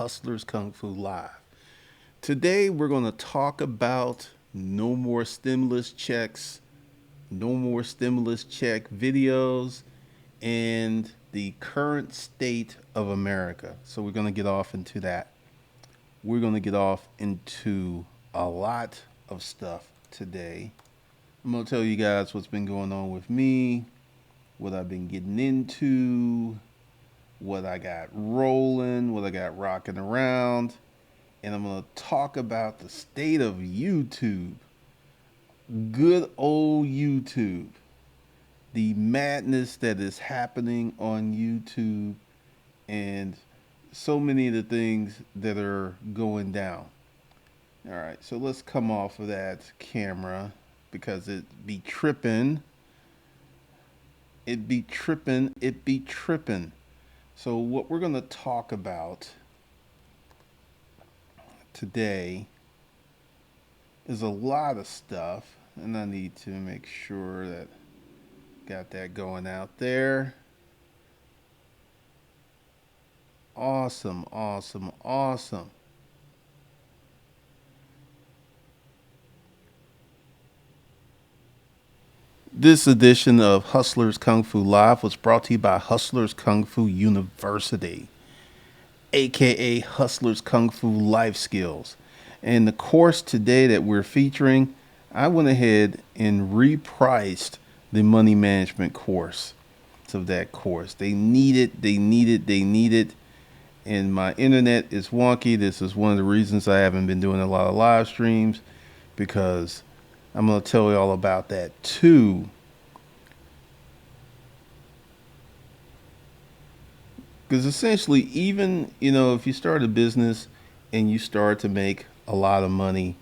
Hustlers Kung Fu Live. Today we're going to talk about no more stimulus checks, no more stimulus check videos, and the current state of America. So we're going to get off into that. We're going to get off into a lot of stuff today. I'm going to tell you guys what's been going on with me, what I've been getting into, what I got rolling, what I got rocking around, and I'm going to talk about the state of YouTube. Good old YouTube. The madness that is happening on YouTube and so many of the things that are going down. All right, so let's come off of that camera because it be tripping. It be tripping. It be tripping. So what we're going to talk about today is a lot of stuff, and I need to make sure that got that going out there. Awesome, awesome, awesome. This edition of Hustlers Kung Fu Live was brought to you by Hustlers Kung Fu University, aka Hustlers Kung Fu Life Skills. And the course today that we're featuring, I went ahead and repriced the money management course of that course. They need it. And my internet is wonky. This is one of the reasons I haven't been doing a lot of live streams, because I'm going to tell you all about that too. Because essentially, even, if you start a business and you start to make a lot of money,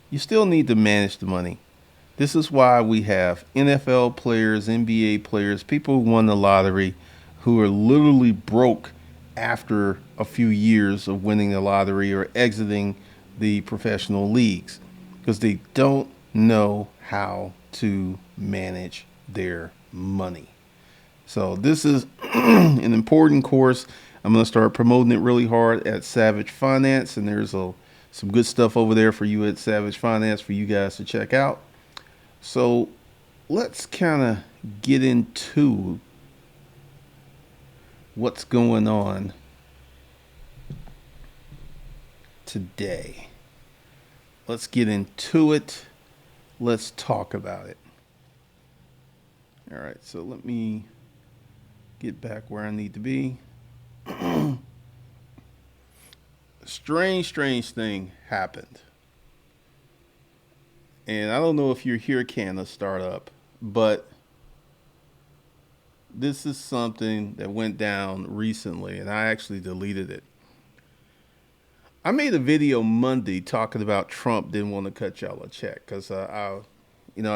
you still need to manage the money. This is why we have NFL players, NBA players, people who won the lottery, who are literally broke after a few years of winning the lottery or exiting the professional leagues, because they don't know how to manage their money. So this is an important course. I'm going to start promoting it really hard at Savage Finance, and there's some good stuff over there for you at Savage Finance for you guys to check out. So let's kind of get into what's going on today. Let's get into it. Let's talk about it. All right, so let me get back where I need to be. Strange thing happened. And I don't know if you're here, Canna Startup, but this is something that went down recently, and I actually deleted it. I made a video Monday talking about Trump didn't want to cut y'all a check, because I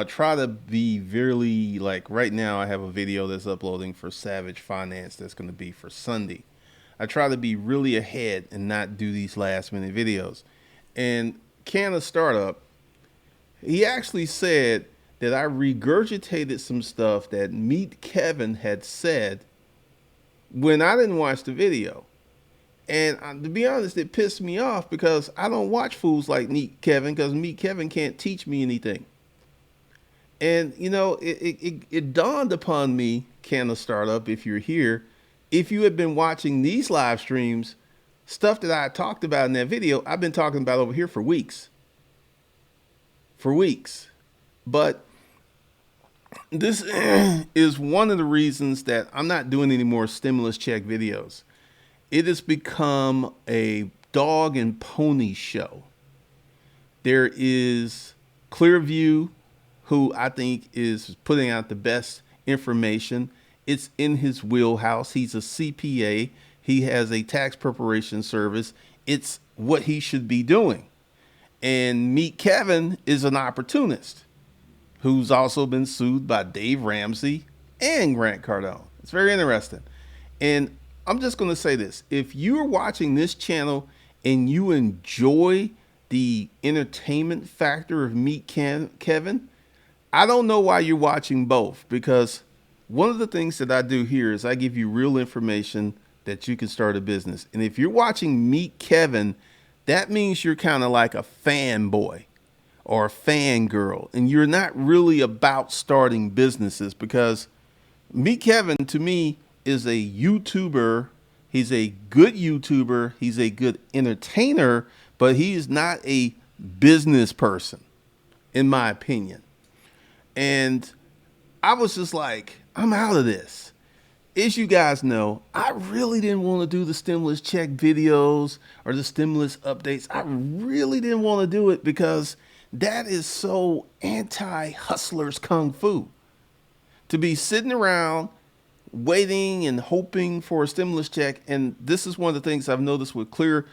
try to be very, like, right now I have a video that's uploading for Savage Finance that's going to be for Sunday. I try to be really ahead and not do these last minute videos. And Canna Startup, he actually said that I regurgitated some stuff that Meet Kevin had said when I didn't watch the video. And to be honest, it pissed me off, because I don't watch fools like Meet Kevin, because Meet Kevin can't teach me anything. And, it dawned upon me, Canna Startup, if you're here, if you had been watching these live streams, stuff that I talked about in that video, I've been talking about over here for weeks. But this is one of the reasons that I'm not doing any more stimulus check videos. It has become a dog and pony show. There is Clearview, who I think is putting out the best information. It's in his wheelhouse. He's a CPA. He has a tax preparation service. It's what he should be doing. And Meet Kevin is an opportunist who's also been sued by Dave Ramsey and Grant Cardone. It's very interesting. And I'm just going to say this. If you're watching this channel and you enjoy the entertainment factor of Meet Kevin, I don't know why you're watching both, because one of the things that I do here is I give you real information that you can start a business. And if you're watching Meet Kevin, that means you're kind of like a fanboy or a fangirl, and you're not really about starting businesses, because Meet Kevin to me is a YouTuber. He's a good YouTuber. He's a good entertainer, but he is not a business person, in my opinion. And I was just like, I'm out of this. As you guys know, I really didn't want to do the stimulus check videos or the stimulus updates. I really didn't want to do it because that is so anti-hustlers kung fu. To be sitting around waiting and hoping for a stimulus check. And this is one of the things I've noticed with Clearview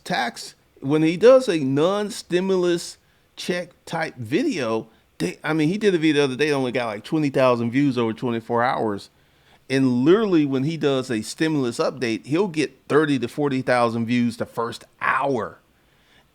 Tax. When he does a non-stimulus check type video, he did a video the other day, only got like 20,000 views over 24 hours. And literally when he does a stimulus update, he'll get 30 to 40,000 views the first hour.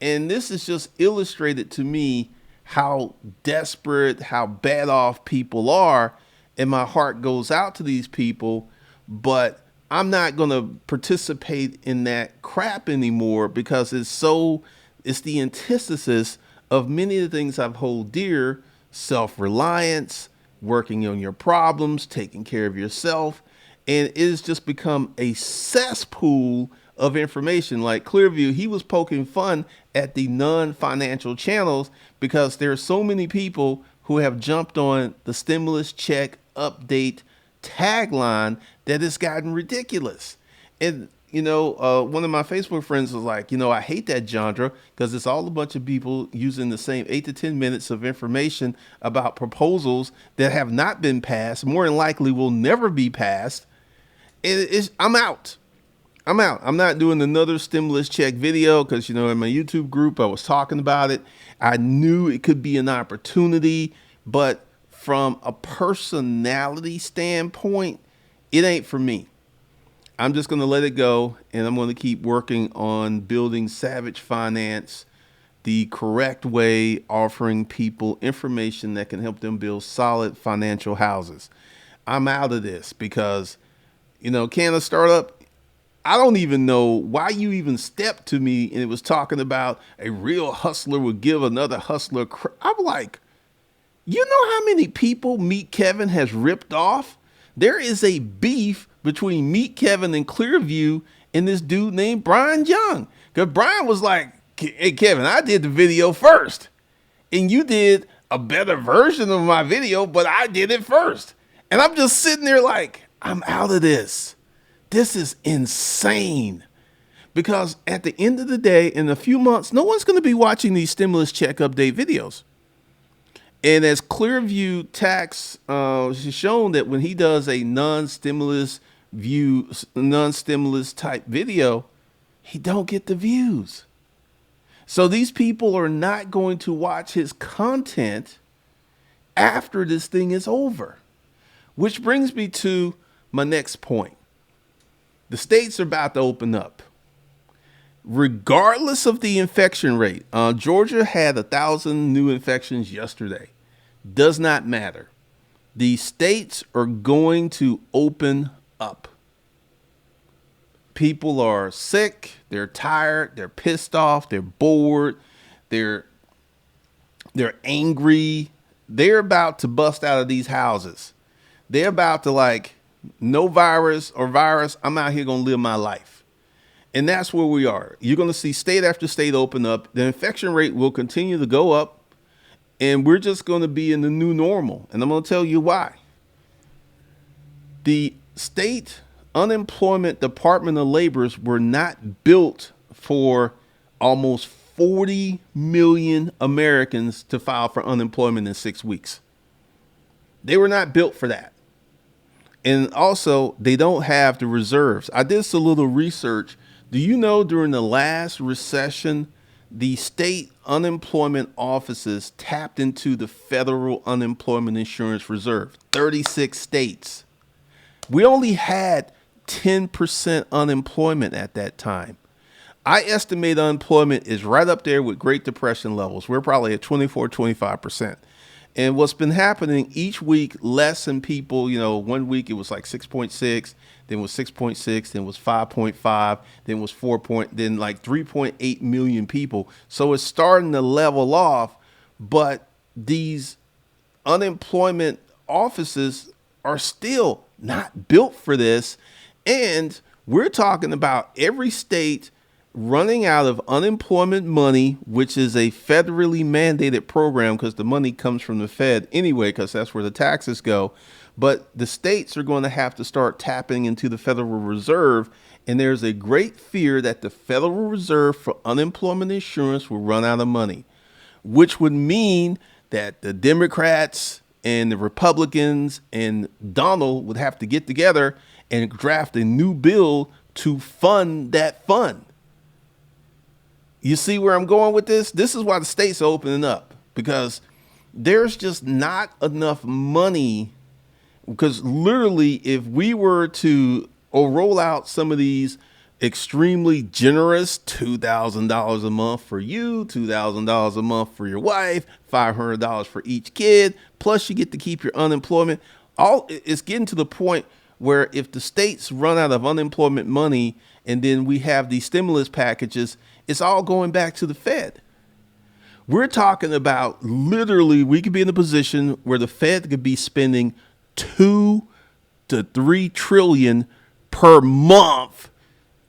And this is just illustrated to me how desperate, how bad off people are. And my heart goes out to these people, but I'm not going to participate in that crap anymore, because it's the antithesis of many of the things I've hold dear: self-reliance, working on your problems, taking care of yourself. And it has just become a cesspool of information. Like Clearview, he was poking fun at the non-financial channels because there are so many people who have jumped on the stimulus check update tagline that it's gotten ridiculous. And one of my Facebook friends was like, I hate that genre because it's all a bunch of people using the same 8 to 10 minutes of information about proposals that have not been passed, more than likely will never be passed. And I'm out. I'm not doing another stimulus check video because, in my YouTube group, I was talking about it. I knew it could be an opportunity, but from a personality standpoint, it ain't for me. I'm just going to let it go, and I'm going to keep working on building Savage Finance the correct way, offering people information that can help them build solid financial houses. I'm out of this because, can a startup? I don't even know why you even stepped to me and it was talking about a real hustler would give another hustler. I'm like, you know how many people Meet Kevin has ripped off? There is a beef between Meet Kevin and Clearview and this dude named Brian Young. Because Brian was like, hey, Kevin, I did the video first. And you did a better version of my video, but I did it first. And I'm just sitting there like, I'm out of this. This is insane. Because at the end of the day, in a few months, no one's going to be watching these stimulus check update videos. And as Clearview Tax has shown, that when he does a non-stimulus type video, he don't get the views. So these people are not going to watch his content after this thing is over. Which brings me to my next point. The states are about to open up. Regardless of the infection rate, Georgia had 1,000 new infections yesterday. Does not matter. The states are going to open up. People are sick. They're tired. They're pissed off. They're bored. They're angry. They're about to bust out of these houses. They're about to no virus or virus. I'm out here going to live my life. And that's where we are. You're going to see state after state open up. The infection rate will continue to go up. And we're just going to be in the new normal. And I'm going to tell you why. The state unemployment Department of Labors were not built for almost 40 million Americans to file for unemployment in 6 weeks. They were not built for that. And also, they don't have the reserves. I did a little research. Do you know during the last recession, the state unemployment offices tapped into the federal unemployment insurance reserve? 36 states. We only had 10% unemployment at that time. I estimate unemployment is right up there with Great Depression levels. We're probably at 24, 25%. And what's been happening each week, less than people, 1 week it was like 6.6, then was 6.6, then was 5.5, then was then like 3.8 million people. So it's starting to level off, but these unemployment offices are still not built for this. And we're talking about every state running out of unemployment money, which is a federally mandated program because the money comes from the Fed anyway, because that's where the taxes go. But the states are going to have to start tapping into the Federal Reserve. And there's a great fear that the Federal Reserve for unemployment insurance will run out of money, which would mean that the Democrats and the Republicans and Donald would have to get together and draft a new bill to fund that fund. You see where I'm going with this? This is why the states are opening up, because there's just not enough money. Because literally, if we were to roll out some of these extremely generous $2,000 a month for you, $2,000 a month for your wife, $500 for each kid, plus you get to keep your unemployment. It's getting to the point where if the states run out of unemployment money and then we have these stimulus packages, it's all going back to the Fed. We're talking about literally we could be in a position where the Fed could be spending 2 to 3 trillion per month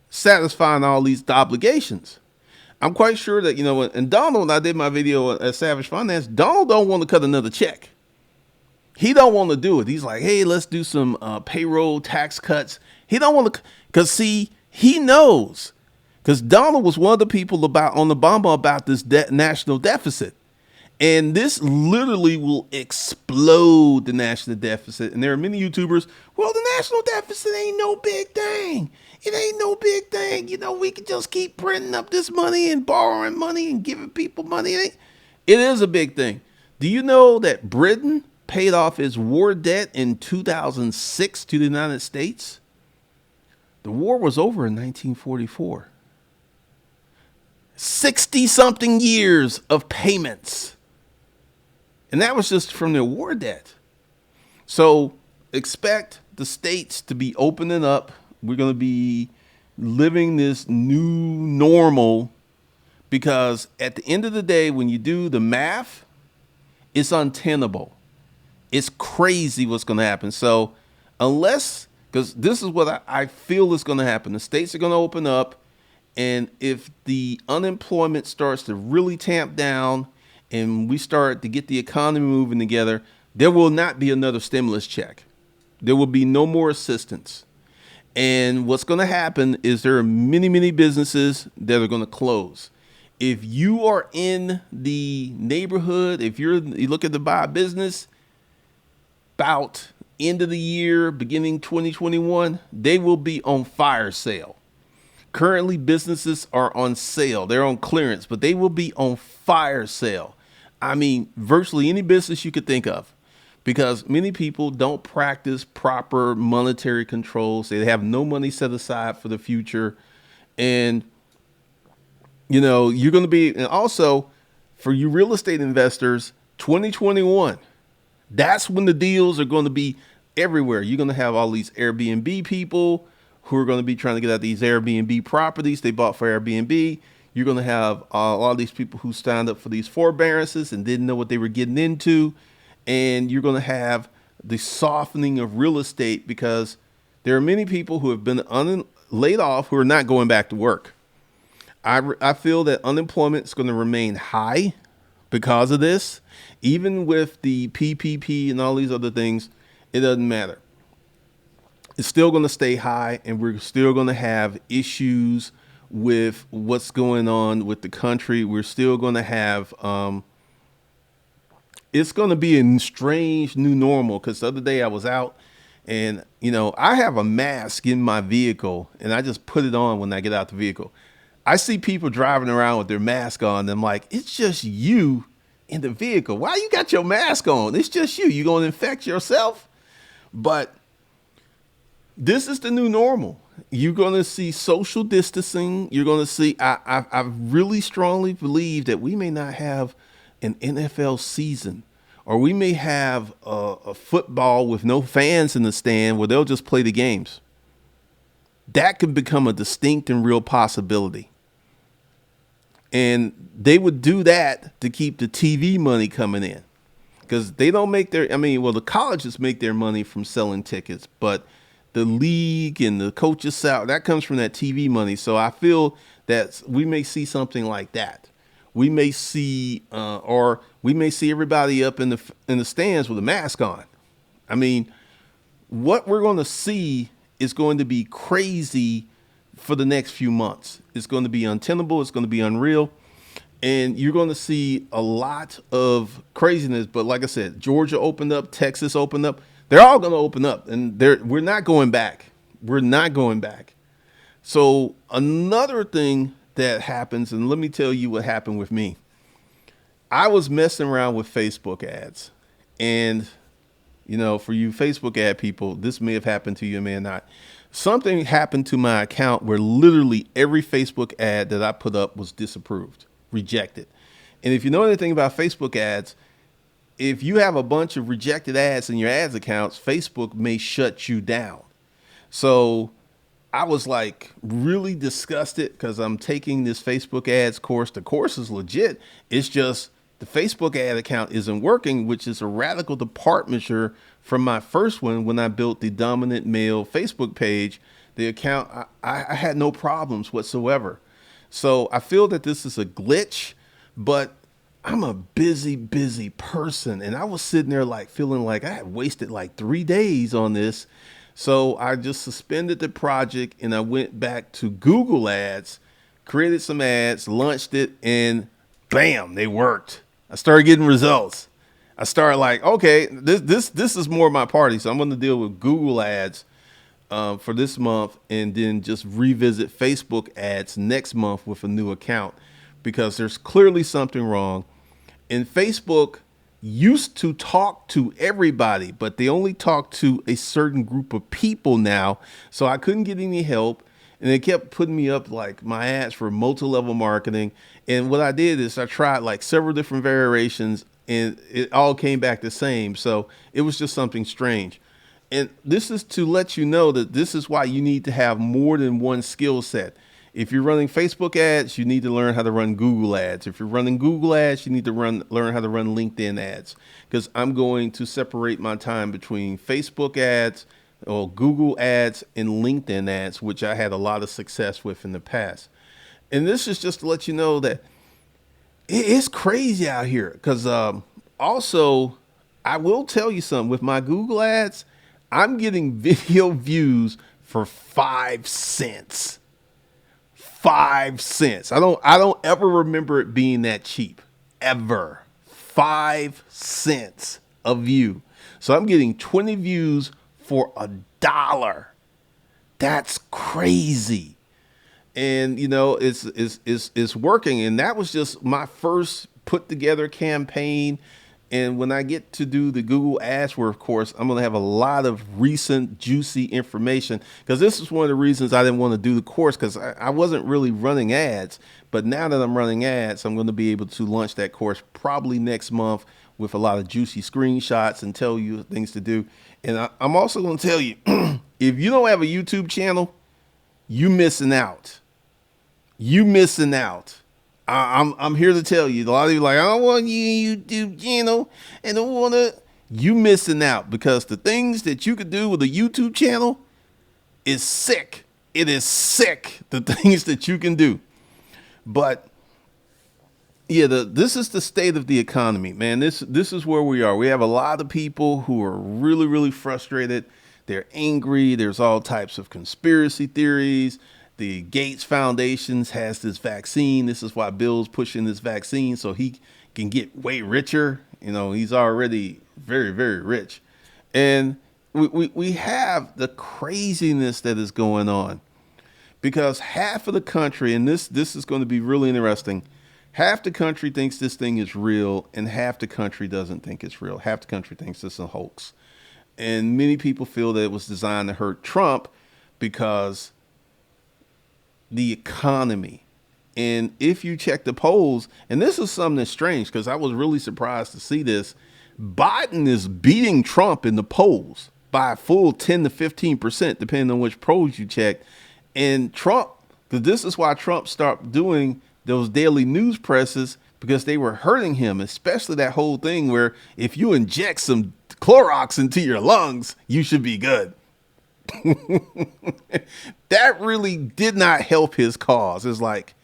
satisfying all these obligations. I'm quite sure that, and Donald, I did my video at Savage Finance, Donald don't want to cut another check. He don't want to do it. He's like, hey, let's do some payroll tax cuts. He don't want to, because see, he knows, because Donald was one of the people on Obama about this national deficit. And this literally will explode the national deficit. And there are many YouTubers, well, the national deficit ain't no big thing. It ain't no big thing. We can just keep printing up this money and borrowing money and giving people money. It is a big thing. Do you know that Britain paid off its war debt in 2006 to the United States? The war was over in 1944. 60-something years of payments. And that was just from their war debt. So expect the states to be opening up. We're going to be living this new normal, because at the end of the day, when you do the math, it's untenable. It's crazy what's going to happen. So because this is what I feel is going to happen. The states are going to open up. And if the unemployment starts to really tamp down and we start to get the economy moving together, there will not be another stimulus check. There will be no more assistance. And what's going to happen is there are many, many businesses that are going to close. If you are in the neighborhood, if you look at to buy a business, about end of the year, beginning 2021, they will be on fire sale. Currently, businesses are on sale. They're on clearance, but they will be on fire sale. I mean, virtually any business you could think of, because many people don't practice proper monetary controls. They have no money set aside for the future. And, you're going to be, and also for you real estate investors, 2021, that's when the deals are going to be everywhere. You're going to have all these Airbnb people who are going to be trying to get out these Airbnb properties they bought for Airbnb. You're going to have a lot of these people who signed up for these forbearances and didn't know what they were getting into. And you're going to have the softening of real estate, because there are many people who have been laid off who are not going back to work. I feel that unemployment is going to remain high because of this. Even with the PPP and all these other things, it doesn't matter. It's still going to stay high, and we're still going to have issues with what's going on with the country. We're still going to have, it's going to be a strange new normal, because the other day I was out and, I have a mask in my vehicle and I just put it on when I get out the vehicle. I see people driving around with their mask on. And I'm like, it's just you in the vehicle. Why you got your mask on? It's just you. You're going to infect yourself. But this is the new normal. You're going to see social distancing. You're going to see, I really strongly believe that we may not have an NFL season, or we may have a football with no fans in the stand where they'll just play the games. That could become a distinct and real possibility. And they would do that to keep the TV money coming in, because they don't make their, I mean, well, the colleges make their money from selling tickets, but the league and the coaches salary, that comes from that TV money. So I feel that we may see something like that. We may see, or we may see everybody up in the stands with a mask on. I mean, what we're going to see is going to be crazy for the next few months. It's going to be untenable. It's going to be unreal. And you're going to see a lot of craziness. But like I said, Georgia opened up, Texas opened up. They're all going to open up, and we're not going back. We're not going back. So another thing that happens, and let me tell you what happened with me. I was messing around with Facebook ads. And, you know, for you Facebook ad people, this may have happened to you, it may not. Something happened to my account where literally every Facebook ad that I put up was disapproved, rejected. And if you know anything about Facebook ads, if you have a bunch of rejected ads in your ads accounts, Facebook may shut you down. So I was like really disgusted because I'm taking this Facebook ads course. The course is legit. It's just the Facebook ad account isn't working, which is a radical departure from my first one when I built the dominant male Facebook page. The account, I had no problems whatsoever. So I feel that this is a glitch, but I'm a busy person. And I was sitting there like feeling like I had wasted like 3 days on this. So I just suspended the project and I went back to Google Ads, created some ads, launched it, and bam, they worked. I started getting results. I started like, okay, this is more my party. So I'm going to deal with Google Ads for this month, and then just revisit Facebook ads next month with a new account, because there's clearly something wrong. And Facebook used to talk to everybody, but they only talk to a certain group of people now. So I couldn't get any help. And they kept putting me up like my ads for multi-level marketing. And what I did is I tried like several different variations, and it all came back the same. So it was just something strange. And this is to let you know that this is why you need to have more than one skill set. If you're running Facebook ads, you need to learn how to run Google ads. If you're running Google ads, you need to learn how to run LinkedIn ads, because I'm going to separate my time between Facebook ads or Google ads and LinkedIn ads, which I had a lot of success with in the past. And this is just to let you know that it's crazy out here, because also I will tell you something with my Google ads. I'm getting video views for 5 cents. 5 cents. I don't ever remember it being that cheap, ever. 5 cents a view. So I'm getting 20 views for $1. That's crazy. And you know, it's working. And that was just my first put together campaign. And when I get to do the Google AdWords course, I'm going to have a lot of recent, juicy information, because this is one of the reasons I didn't want to do the course, because I wasn't really running ads. But now that I'm running ads, I'm going to be able to launch that course probably next month with a lot of juicy screenshots and tell you things to do. And I'm also going to tell you, if you don't have a YouTube channel, you missing out. You missing out. I'm here to tell you. A lot of you are like, I don't want you YouTube channel, and I don't want to. You missing out, because the things that you could do with a YouTube channel is sick. It is sick, the things that you can do. But yeah, this is the state of the economy, man. This is where we are. We have a lot of people who are really frustrated. They're angry. There's all types of conspiracy theories. The Gates Foundation has this vaccine. This is why Bill's pushing this vaccine, so he can get way richer. You know, he's already very rich. And we have the craziness that is going on, because half of the country, and this is going to be really interesting, half the country thinks this thing is real, and half the country doesn't think it's real. Half the country thinks it's a hoax. And many people feel that it was designed to hurt Trump because the economy. And if you check the polls, and this is something that's strange, because I was really surprised to see this. Biden is beating Trump in the polls by a full 10 to 15%, depending on which polls you check. And Trump, this is why Trump stopped doing those daily news presses, because they were hurting him, especially that whole thing where if you inject some Clorox into your lungs, you should be good. That really did not help his cause. It's like,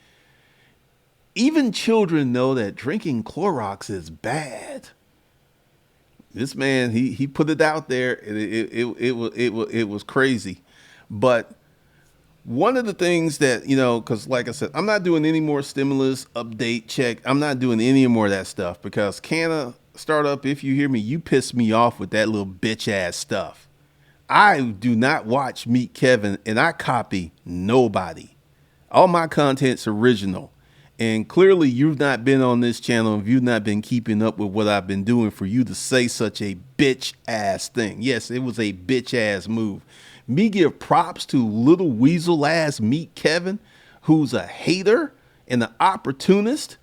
even children know that drinking Clorox is bad. This man, he put it out there, and it was crazy. But one of the things that, because like I said, I'm not doing any more stimulus update check. I'm not doing any more of that stuff, because Canna startup, if you hear me, you piss me off with that little bitch ass stuff. I do not watch Meet Kevin, and I copy nobody. All my content's original. And clearly you've not been on this channel, and you've not been keeping up with what I've been doing for you to say such a bitch ass thing. Yes, it was a bitch ass move. Me give props to little weasel ass Meet Kevin, who's a hater and an opportunist.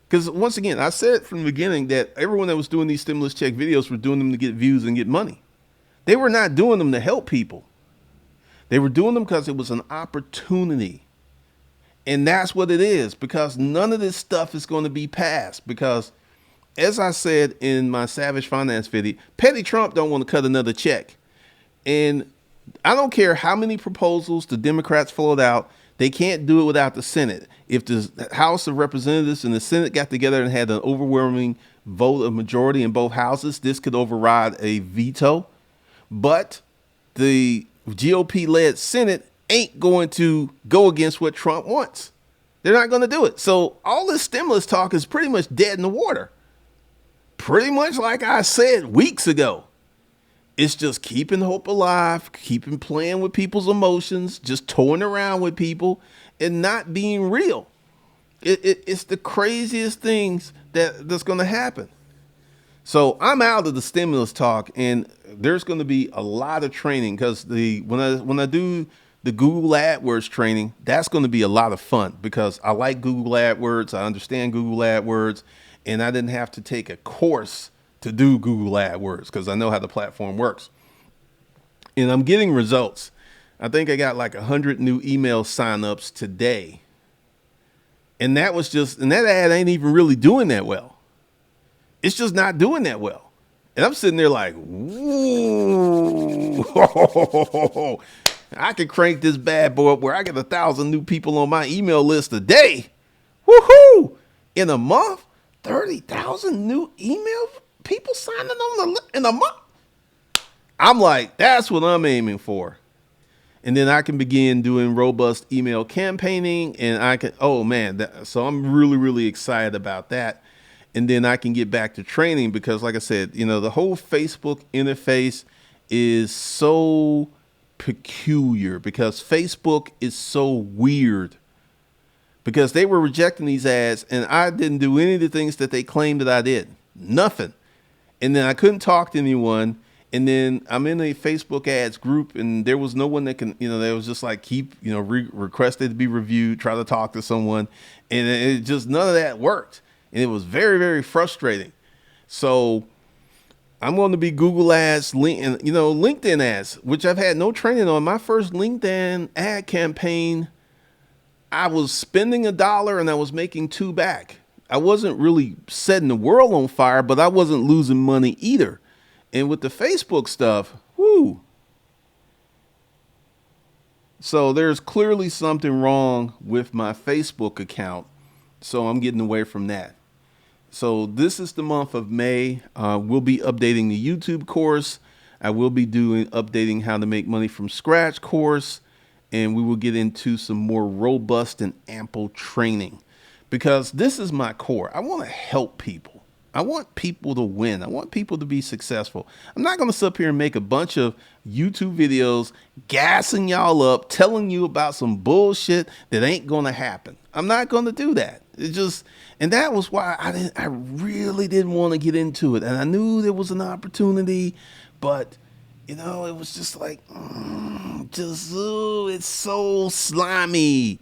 Because once again, I said from the beginning that everyone that was doing these stimulus check videos were doing them to get views and get money. They were not doing them to help people. They were doing them because it was an opportunity. And that's what it is, because none of this stuff is going to be passed. Because as I said in my Savage Finance video, Petty Trump don't want to cut another check. And I don't care how many proposals the Democrats float out, they can't do it without the Senate. If the House of Representatives and the Senate got together and had an overwhelming vote of majority in both houses, this could override a veto. But the GOP-led Senate ain't going to go against what Trump wants. They're not going to do it. So all this stimulus talk is pretty much dead in the water. Pretty much like I said weeks ago. It's just keeping hope alive, keeping playing with people's emotions, just toying around with people and not being real. It's the craziest things that's going to happen. So I'm out of the stimulus talk, and there's going to be a lot of training, because when I do the Google AdWords training, that's going to be a lot of fun, because I like Google AdWords. I understand Google AdWords, and I didn't have to take a course to do Google AdWords, because I know how the platform works. And I'm getting results. I think I got like 100 new email signups today. And that ad ain't even really doing that well. It's just not doing that well. And I'm sitting there like, woo, I could crank this bad boy up where I get 1,000 new people on my email list a day. Woohoo! In a month, 30,000 new email people signing on the list in a month. I'm like, that's what I'm aiming for. And then I can begin doing robust email campaigning, and I can, so I'm really, really excited about that. And then I can get back to training, because like I said, the whole Facebook interface is so peculiar, because Facebook is so weird, because they were rejecting these ads and I didn't do any of the things that they claimed that I did. Nothing. And then I couldn't talk to anyone. And then I'm in a Facebook ads group, and there was no one that can, they was just like, keep, requested to be reviewed, try to talk to someone. And it just, none of that worked. And it was very, very frustrating. So I'm going to be Google ads, LinkedIn ads, which I've had no training on. My first LinkedIn ad campaign, I was spending $1 and I was making $2 back. I wasn't really setting the world on fire, but I wasn't losing money either. And with the Facebook stuff, whoo. So there's clearly something wrong with my Facebook account. So I'm getting away from that. So this is the month of May. We'll be updating the YouTube course. I will be updating how to make money from scratch course. And we will get into some more robust and ample training, because this is my core. I want to help people. I want people to win. I want people to be successful. I'm not going to sit up here and make a bunch of YouTube videos gassing y'all up, telling you about some bullshit that ain't going to happen. I'm not going to do that. And that was why I really didn't want to get into it. And I knew there was an opportunity, but it was just like, it's so slimy.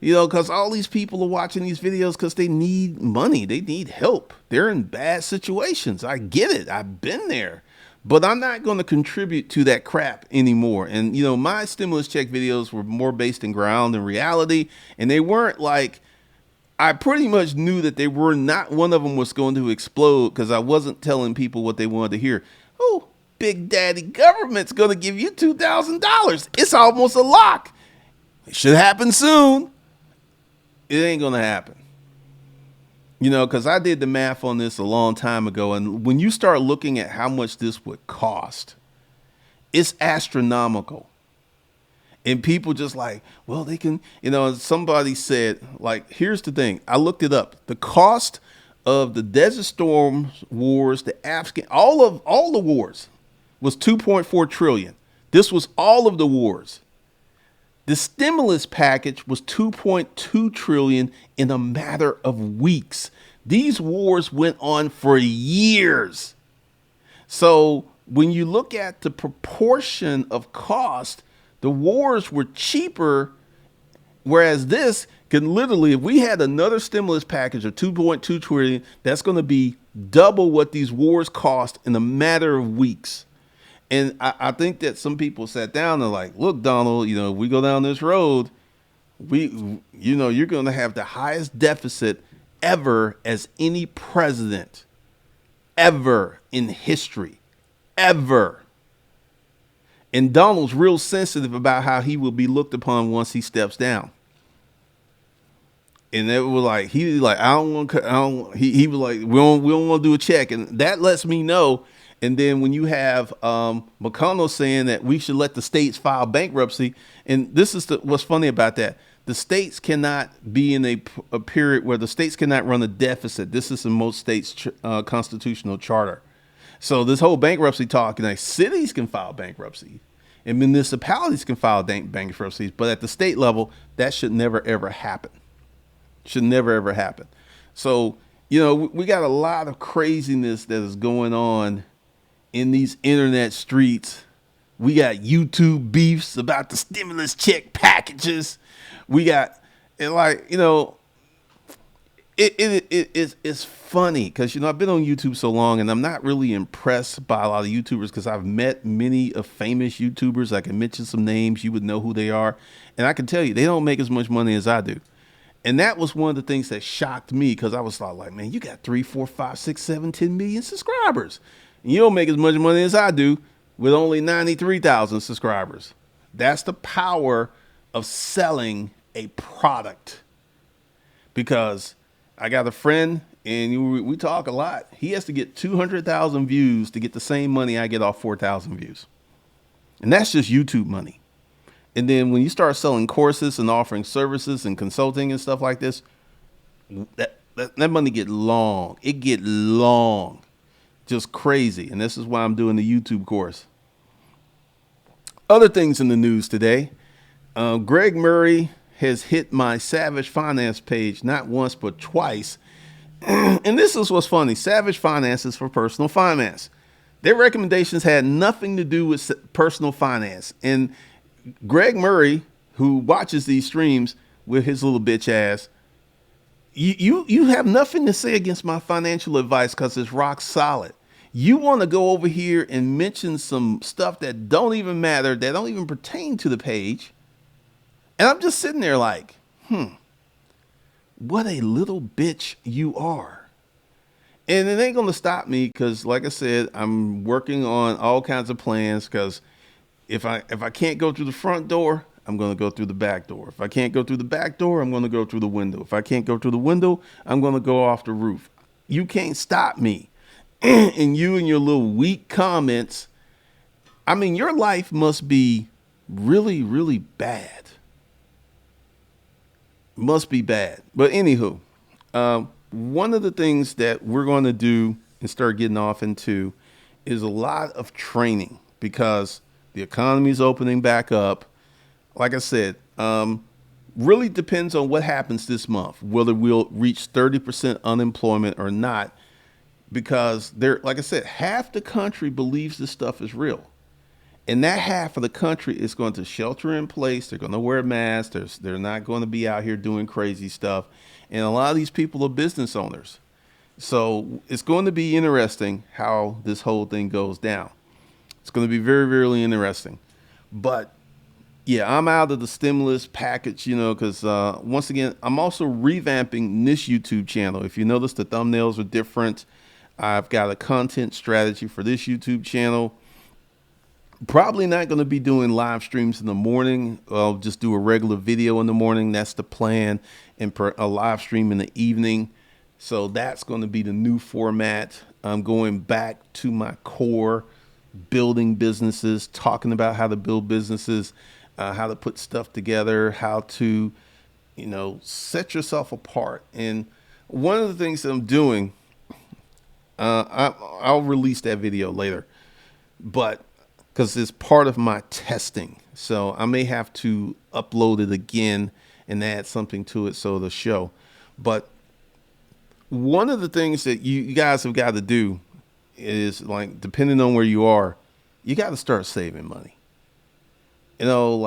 Because all these people are watching these videos because they need money. They need help. They're in bad situations. I get it. I've been there. But I'm not going to contribute to that crap anymore. And, my stimulus check videos were more based in ground and reality. And they weren't like, I pretty much knew that they were not, one of them was going to explode because I wasn't telling people what they wanted to hear. Oh, Big Daddy government's going to give you $2,000. It's almost a lock. It should happen soon. It ain't going to happen. Because I did the math on this a long time ago. And when you start looking at how much this would cost, it's astronomical. And people just like, well, they can, somebody said, like, here's the thing. I looked it up. The cost of the Desert Storm wars, the Afghan, all the wars was 2.4 trillion. This was all of the wars. The stimulus package was 2.2 trillion in a matter of weeks. These wars went on for years. So when you look at the proportion of cost, the wars were cheaper, whereas this can literally, if we had another stimulus package of 2.2 trillion, that's going to be double what these wars cost in a matter of weeks. And I think that some people sat down and like, look, Donald, we go down this road, you're going to have the highest deficit ever as any president ever in history, ever. And Donald's real sensitive about how he will be looked upon once he steps down. And it was like, he was like, he was like, we don't want to do a check. And that lets me know. And then when you have McConnell saying that we should let the states file bankruptcy, and this is what's funny about that. The states cannot be in a period where the states cannot run a deficit. This is in most states' constitutional charter. So this whole bankruptcy talk, like cities can file bankruptcy and municipalities can file bankruptcies, but at the state level, that should never, ever happen. Should never, ever happen. So, we got a lot of craziness that is going on in these internet streets. We got YouTube beefs about the stimulus check packages. We got, it's funny because, I've been on YouTube so long and I'm not really impressed by a lot of YouTubers because I've met many of famous YouTubers. I can mention some names. You would know who they are. And I can tell you, they don't make as much money as I do. And that was one of the things that shocked me because I was like, man, you got 3, 4, 5, 6, 7, 10 million subscribers. And you don't make as much money as I do with only 93,000 subscribers. That's the power of selling a product. Because I got a friend and we talk a lot. He has to get 200,000 views to get the same money I get off 4,000 views. And that's just YouTube money. And then when you start selling courses and offering services and consulting and stuff like this, that money get long. It get long, just crazy. And this is why I'm doing the YouTube course. Other things in the news today. Greg Murray has hit my Savage Finance page not once but twice. And this is what's funny. Savage Finance is for personal finance. Their recommendations had nothing to do with personal finance. And Greg Murray, who watches these streams with his little bitch ass, you have nothing to say against my financial advice because it's rock solid. You want to go over here and mention some stuff that don't even matter, that don't even pertain to the page. And I'm just sitting there like, what a little bitch you are. And it ain't going to stop me because, like I said, I'm working on all kinds of plans because if I can't go through the front door, I'm going to go through the back door. If I can't go through the back door, I'm going to go through the window. If I can't go through the window, I'm going to go off the roof. You can't stop me. And you and your little weak comments, I mean, your life must be really, really bad. Must be bad. But anywho, one of the things that we're going to do and start getting off into is a lot of training because the economy is opening back up. Like I said, really depends on what happens this month, whether we'll reach 30% unemployment or not, because like I said, half the country believes this stuff is real. And that half of the country is going to shelter in place. They're going to wear masks. They're not going to be out here doing crazy stuff. And a lot of these people are business owners. So it's going to be interesting how this whole thing goes down. It's going to be very, very interesting. But yeah, I'm out of the stimulus package, because once again, I'm also revamping this YouTube channel. If you notice, the thumbnails are different. I've got a content strategy for this YouTube channel. Probably not going to be doing live streams in the morning. I'll just do a regular video in the morning. That's the plan. And a live stream in the evening. So that's going to be the new format. I'm going back to my core, building businesses, talking about how to build businesses, how to put stuff together, how to, set yourself apart. And one of the things that I'm doing, I'll release that video later, but because it's part of my testing. So I may have to upload it again and add something to it so it'll show. But one of the things that you guys have got to do is, like, depending on where you are, you got to start saving money. On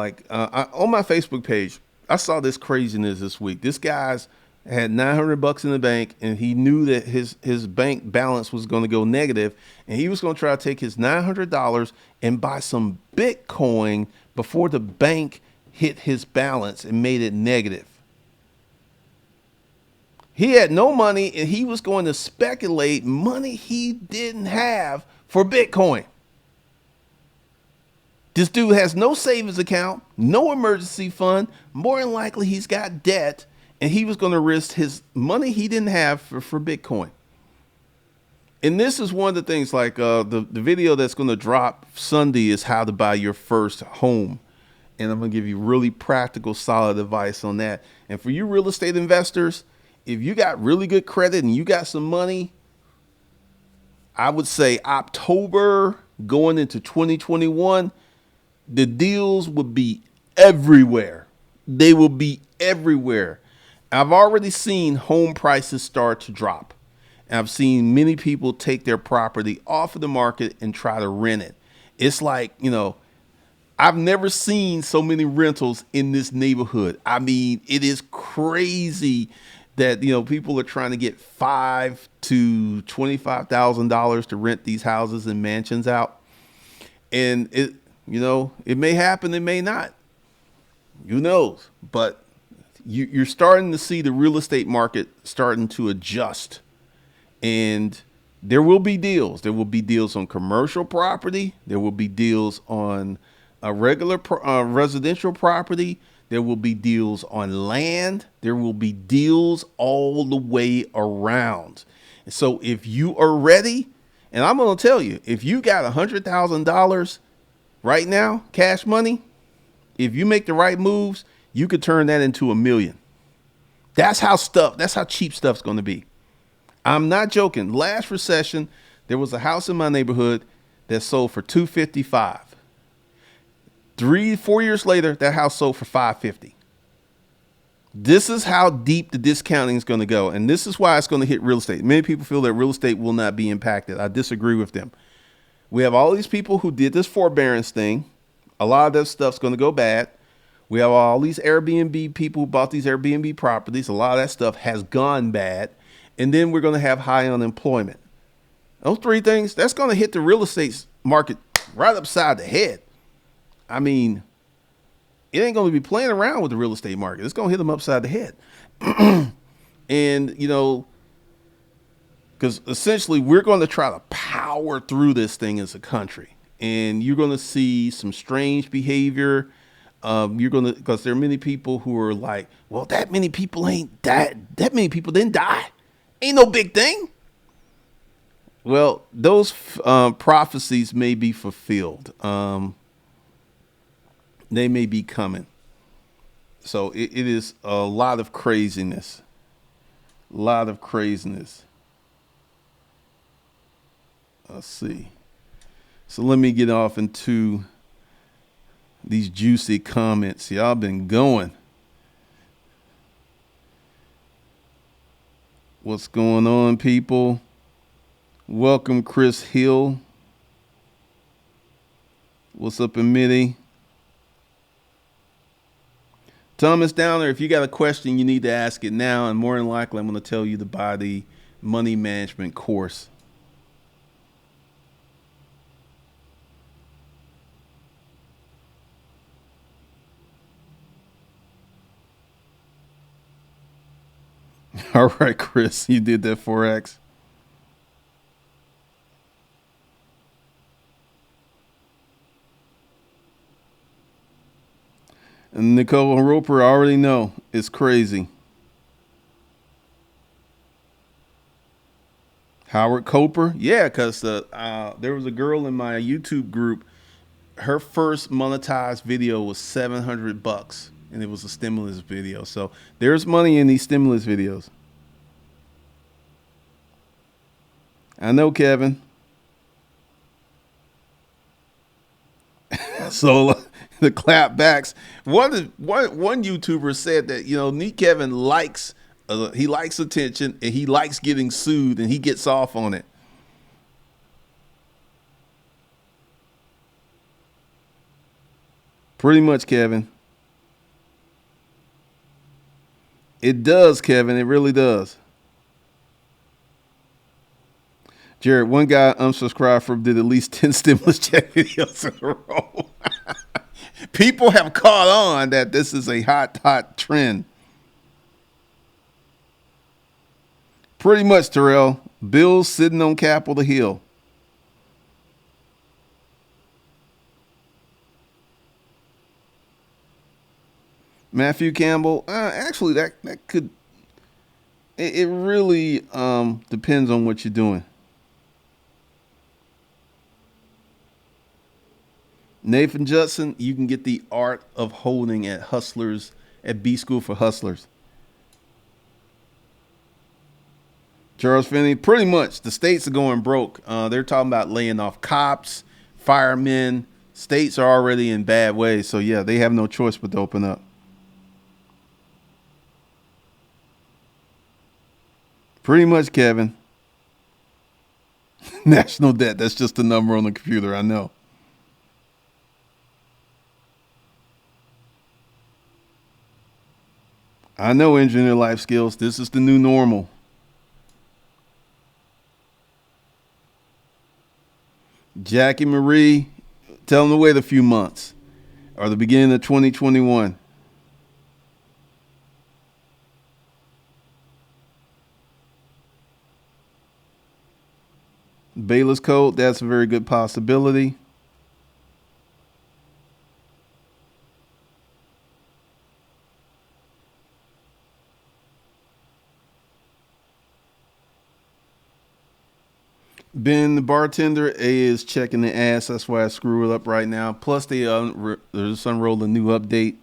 my Facebook page, I saw this craziness this week. This guy's had $900 in the bank, and he knew that his bank balance was going to go negative, and he was going to try to take his $900 and buy some Bitcoin before the bank hit his balance and made it negative. He had no money, and he was going to speculate money he didn't have for Bitcoin. This dude has no savings account, no emergency fund. More than likely, he's got debt, and he was going to risk his money he didn't have for Bitcoin. And this is one of the things, like the video that's going to drop Sunday is how to buy your first home. And I'm going to give you really practical, solid advice on that. And for you real estate investors, if you got really good credit and you got some money, I would say October going into 2021, the deals would be everywhere. They will be everywhere. I've already seen home prices start to drop. I've seen many people take their property off of the market and try to rent it. It's like, I've never seen so many rentals in this neighborhood. I mean, it is crazy that, people are trying to get $5,000 to $25,000 to rent these houses and mansions out. And it may happen, it may not. Who knows? But you're starting to see the real estate market starting to adjust. And there will be deals. There will be deals on commercial property. There will be deals on a regular residential property. There will be deals on land. There will be deals all the way around. So if you are ready, and I'm going to tell you, if you got $100,000 right now, cash money, if you make the right moves, you could turn that into $1 million. That's how cheap stuff's going to be. I'm not joking. Last recession, there was a house in my neighborhood that sold for $255. 3-4 years later, that house sold for $550. This is how deep the discounting is going to go. And this is why it's going to hit real estate. Many people feel that real estate will not be impacted. I disagree with them. We have all these people who did this forbearance thing. A lot of that stuff's going to go bad. We have all these Airbnb people who bought these Airbnb properties. A lot of that stuff has gone bad. And then we're going to have high unemployment. Those three things, that's going to hit the real estate market right upside the head. I mean, it ain't going to be playing around with the real estate market. It's going to hit them upside the head. And, because essentially we're going to try to power through this thing as a country. And you're going to see some strange behavior. Because there are many people who are like, well, that many people ain't died. That many people didn't die. Ain't no big thing. Well, those prophecies may be fulfilled. They may be coming. So it is a lot of craziness. A lot of craziness. Let's see. So let me get off into these juicy comments. Y'all been going. What's going on, people? Welcome, Chris Hill. What's up, Mitty? Thomas Downer, if you got a question, you need to ask it now, and more than likely, I'm going to tell you to buy the money management course. All right, Chris, you did that Forex. And Nicole Roper, I already know it's crazy. Howard Coper, yeah, because there was a girl in my YouTube group. Her first monetized video was $700, and it was a stimulus video. So there's money in these stimulus videos. I know, Kevin. So the clapbacks. One YouTuber said that Neat Kevin likes he likes attention and he likes getting sued and he gets off on it. Pretty much, Kevin. It does, Kevin. It really does. Jared, one guy unsubscribed from did at least 10 stimulus check videos in a row. People have caught on that this is a hot trend. Pretty much, Terrell. Bills sitting on Capitol Hill. Matthew Campbell. Actually, that could. It really depends on what you're doing. Nathan Judson, you can get the art of holding at Hustlers at B School for Hustlers. Charles Finney, pretty much the states are going broke. They're talking about laying off cops, firemen. States are already in bad ways. So, yeah, they have no choice but to open up. Pretty much, Kevin. National debt, that's just a number on the computer, I know. I know engineer life skills. This is the new normal. Jackie Marie, tell them to wait a few months or the beginning of 2021. Bayless Code, that's a very good possibility. Ben, the bartender, is checking the ass. That's why I screw it up right now. Plus, they just unrolled a new update.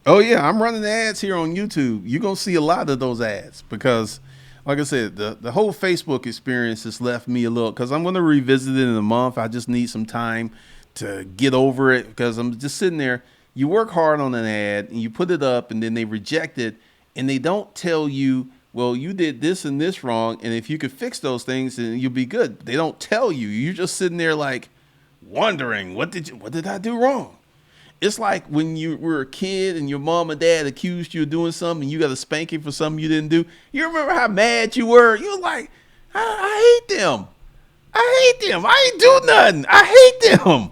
Oh yeah, I'm running ads here on YouTube. You're gonna see a lot of those ads because, like I said, the whole Facebook experience has left me a little. Because I'm gonna revisit it in a month. I just need some time to get over it because I'm just sitting there. You work hard on an ad and you put it up, and then they reject it, and they don't tell you, well, you did this and this wrong, and if you could fix those things, then you'll be good. They don't tell you. You're just sitting there like wondering, what did I do wrong? It's like when you were a kid and your mom and dad accused you of doing something and you got a spanking for something you didn't do. You remember how mad you were? You were like, I hate them. I hate them. I ain't do nothing. I hate them.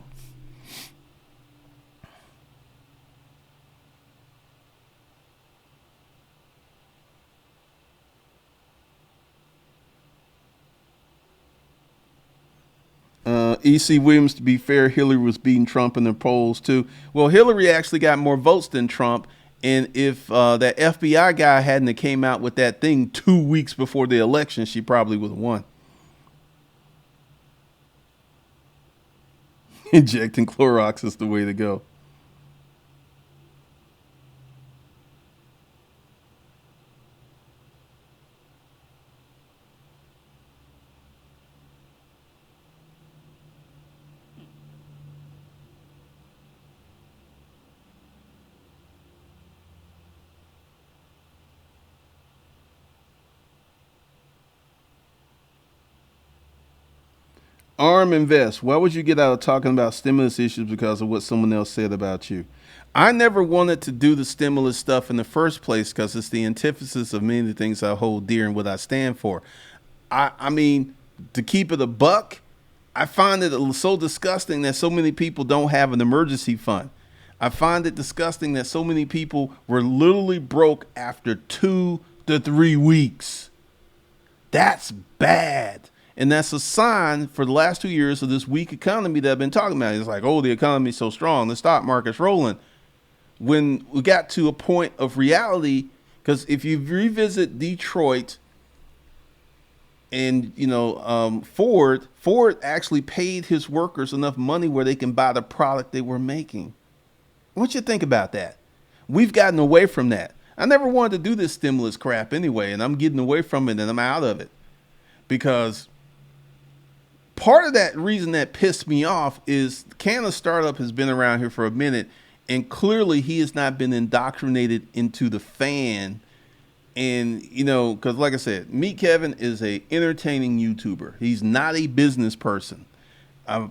E.C. Williams, to be fair, Hillary was beating Trump in the polls too. Well, Hillary actually got more votes than Trump. And if that FBI guy hadn't have came out with that thing 2 weeks before the election, she probably would have won. Injecting Clorox is the way to go. Arm Invest. Why would you get out of talking about stimulus issues because of what someone else said about you? I never wanted to do the stimulus stuff in the first place because it's the antithesis of many of the things I hold dear and what I stand for. I mean, to keep it a buck, I find it so disgusting that so many people don't have an emergency fund. I find it disgusting that so many people were literally broke after 2 to 3 weeks. That's bad. And that's a sign for the last 2 years of this weak economy that I've been talking about. It's like, oh, the economy's so strong, the stock market's rolling. When we got to a point of reality, because if you revisit Detroit and Ford actually paid his workers enough money where they can buy the product they were making. What you think about that? We've gotten away from that. I never wanted to do this stimulus crap anyway, and I'm getting away from it and I'm out of it because part of that reason that pissed me off is Canna Startup has been around here for a minute, and clearly he has not been indoctrinated into the fan. And, because like I said, Meet Kevin is a entertaining YouTuber. He's not a business person.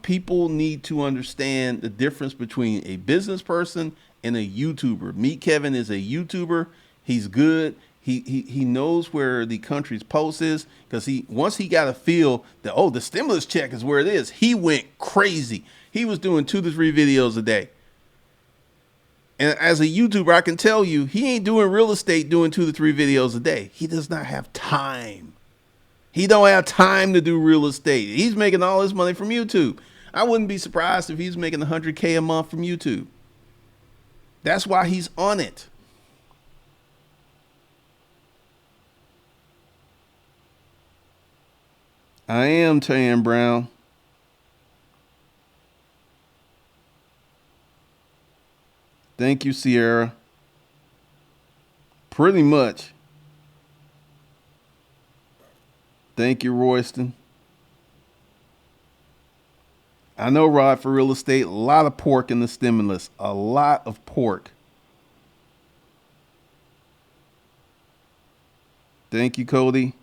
People need to understand the difference between a business person and a YouTuber. Meet Kevin is a YouTuber. He's good. He knows where the country's pulse is because once he got a feel that, oh, the stimulus check is where it is, he went crazy. He was doing 2 to 3 videos a day. And as a YouTuber, I can tell you, he ain't doing real estate doing 2 to 3 videos a day. He does not have time. He don't have time to do real estate. He's making all his money from YouTube. I wouldn't be surprised if he's making $100K a month from YouTube. That's why he's on it. I am Tan Brown. Thank you, Sierra. Pretty much. Thank you, Royston. I know, Rod, for real estate, a lot of pork in the stimulus. A lot of pork. Thank you, Cody.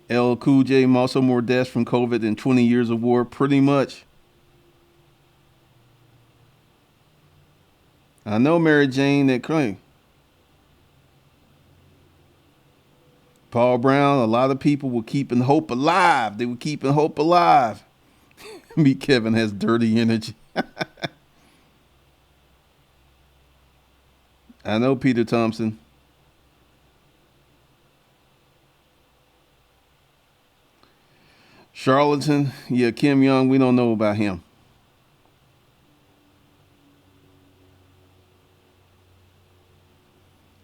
L. Cool J, also more deaths from COVID than 20 years of war. Pretty much. I know, Mary Jane, that claim. Paul Brown, a lot of people were keeping hope alive. They were keeping hope alive. Meet Kevin has dirty energy. I know, Peter Thompson. Charlatan, yeah, Kim Young, we don't know about him.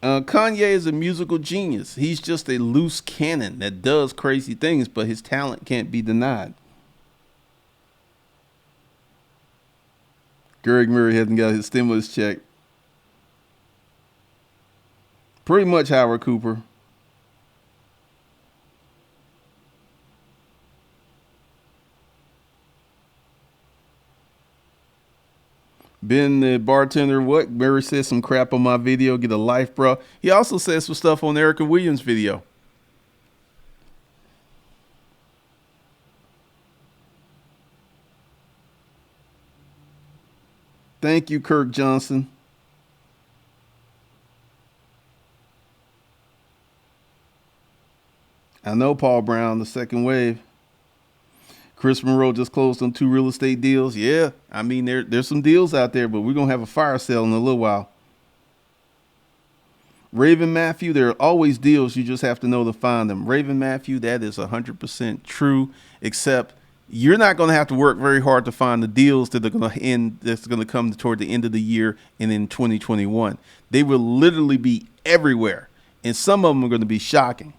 Kanye is a musical genius. He's just a loose cannon that does crazy things, but his talent can't be denied. Greg Murray hasn't got his stimulus check. Pretty much Howard Cooper. Ben the bartender, what? Mary says some crap on my video. Get a life, bro. He also says some stuff on Erica Williams' video. Thank you, Kirk Johnson. I know, Paul Brown, the second wave. Chris Monroe just closed on 2 real estate deals. Yeah, I mean, there's some deals out there, but we're going to have a fire sale in a little while. Raven Matthew, there are always deals. You just have to know to find them. Raven Matthew, that is 100% true, except you're not going to have to work very hard to find the deals that are going to end, that's going to come toward the end of the year and in 2021. They will literally be everywhere, and some of them are going to be shocking.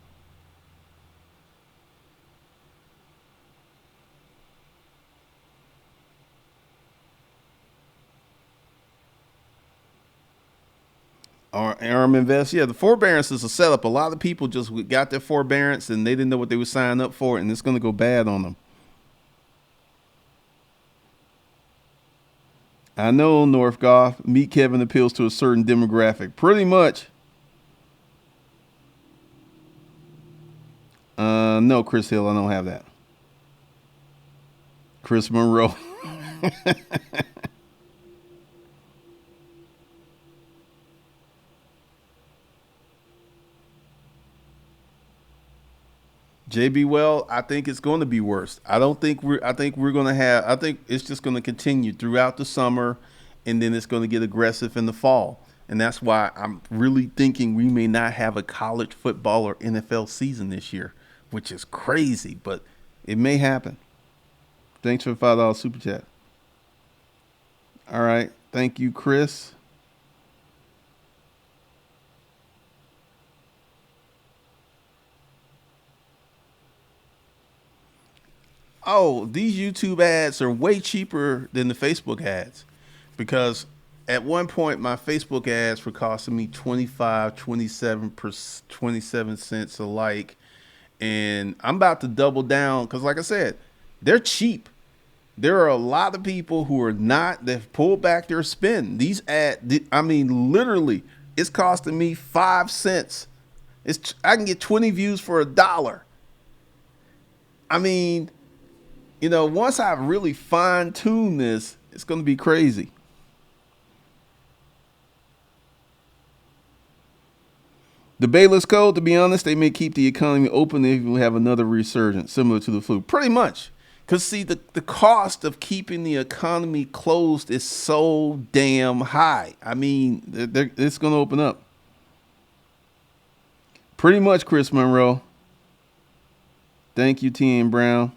Arm Invest, yeah, the forbearance is a setup. A lot of people just got their forbearance and they didn't know what they were signing up for, and it's going to go bad on them. I know, North Goff. Meet Kevin appeals to a certain demographic. Pretty much. No, Chris Hill, I don't have that. Chris Monroe. JB, well, I think it's going to be worse. I don't think we're. I think we're going to have. I think it's just going to continue throughout the summer, and then it's going to get aggressive in the fall. And that's why I'm really thinking we may not have a college football or NFL season this year, which is crazy, but it may happen. Thanks for the $5 super chat. All right, thank you, Chris. Oh, these YouTube ads are way cheaper than the Facebook ads because at one point my Facebook ads were costing me 25, 27 per 27 cents a like, and I'm about to double down cuz like I said, they're cheap. There are a lot of people who are not they've pulled back their spend. These I mean literally it's costing me 5 cents. It's I can get 20 views for $1. I mean, once I really fine tune this, it's going to be crazy. The Bayless Code, to be honest, they may keep the economy open if we have another resurgence similar to the flu. Pretty much. Because, see, the cost of keeping the economy closed is so damn high. I mean, it's going to open up. Pretty much, Chris Monroe. Thank you, T.N. Brown.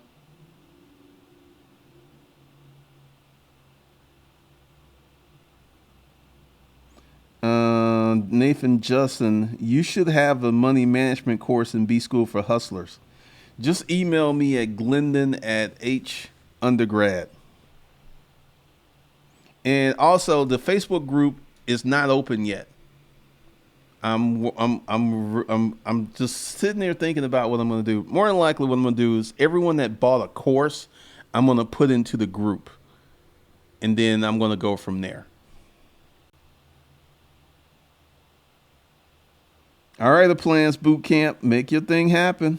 Nathan Justin, you should have a money management course in B School for Hustlers. Just email me at Glendon at H undergrad. And also, the Facebook group is not open yet. I'm just sitting there thinking about what I'm going to do. More than likely, what I'm going to do is everyone that bought a course, I'm going to put into the group, and then I'm going to go from there. All right, the plans boot camp. Make your thing happen.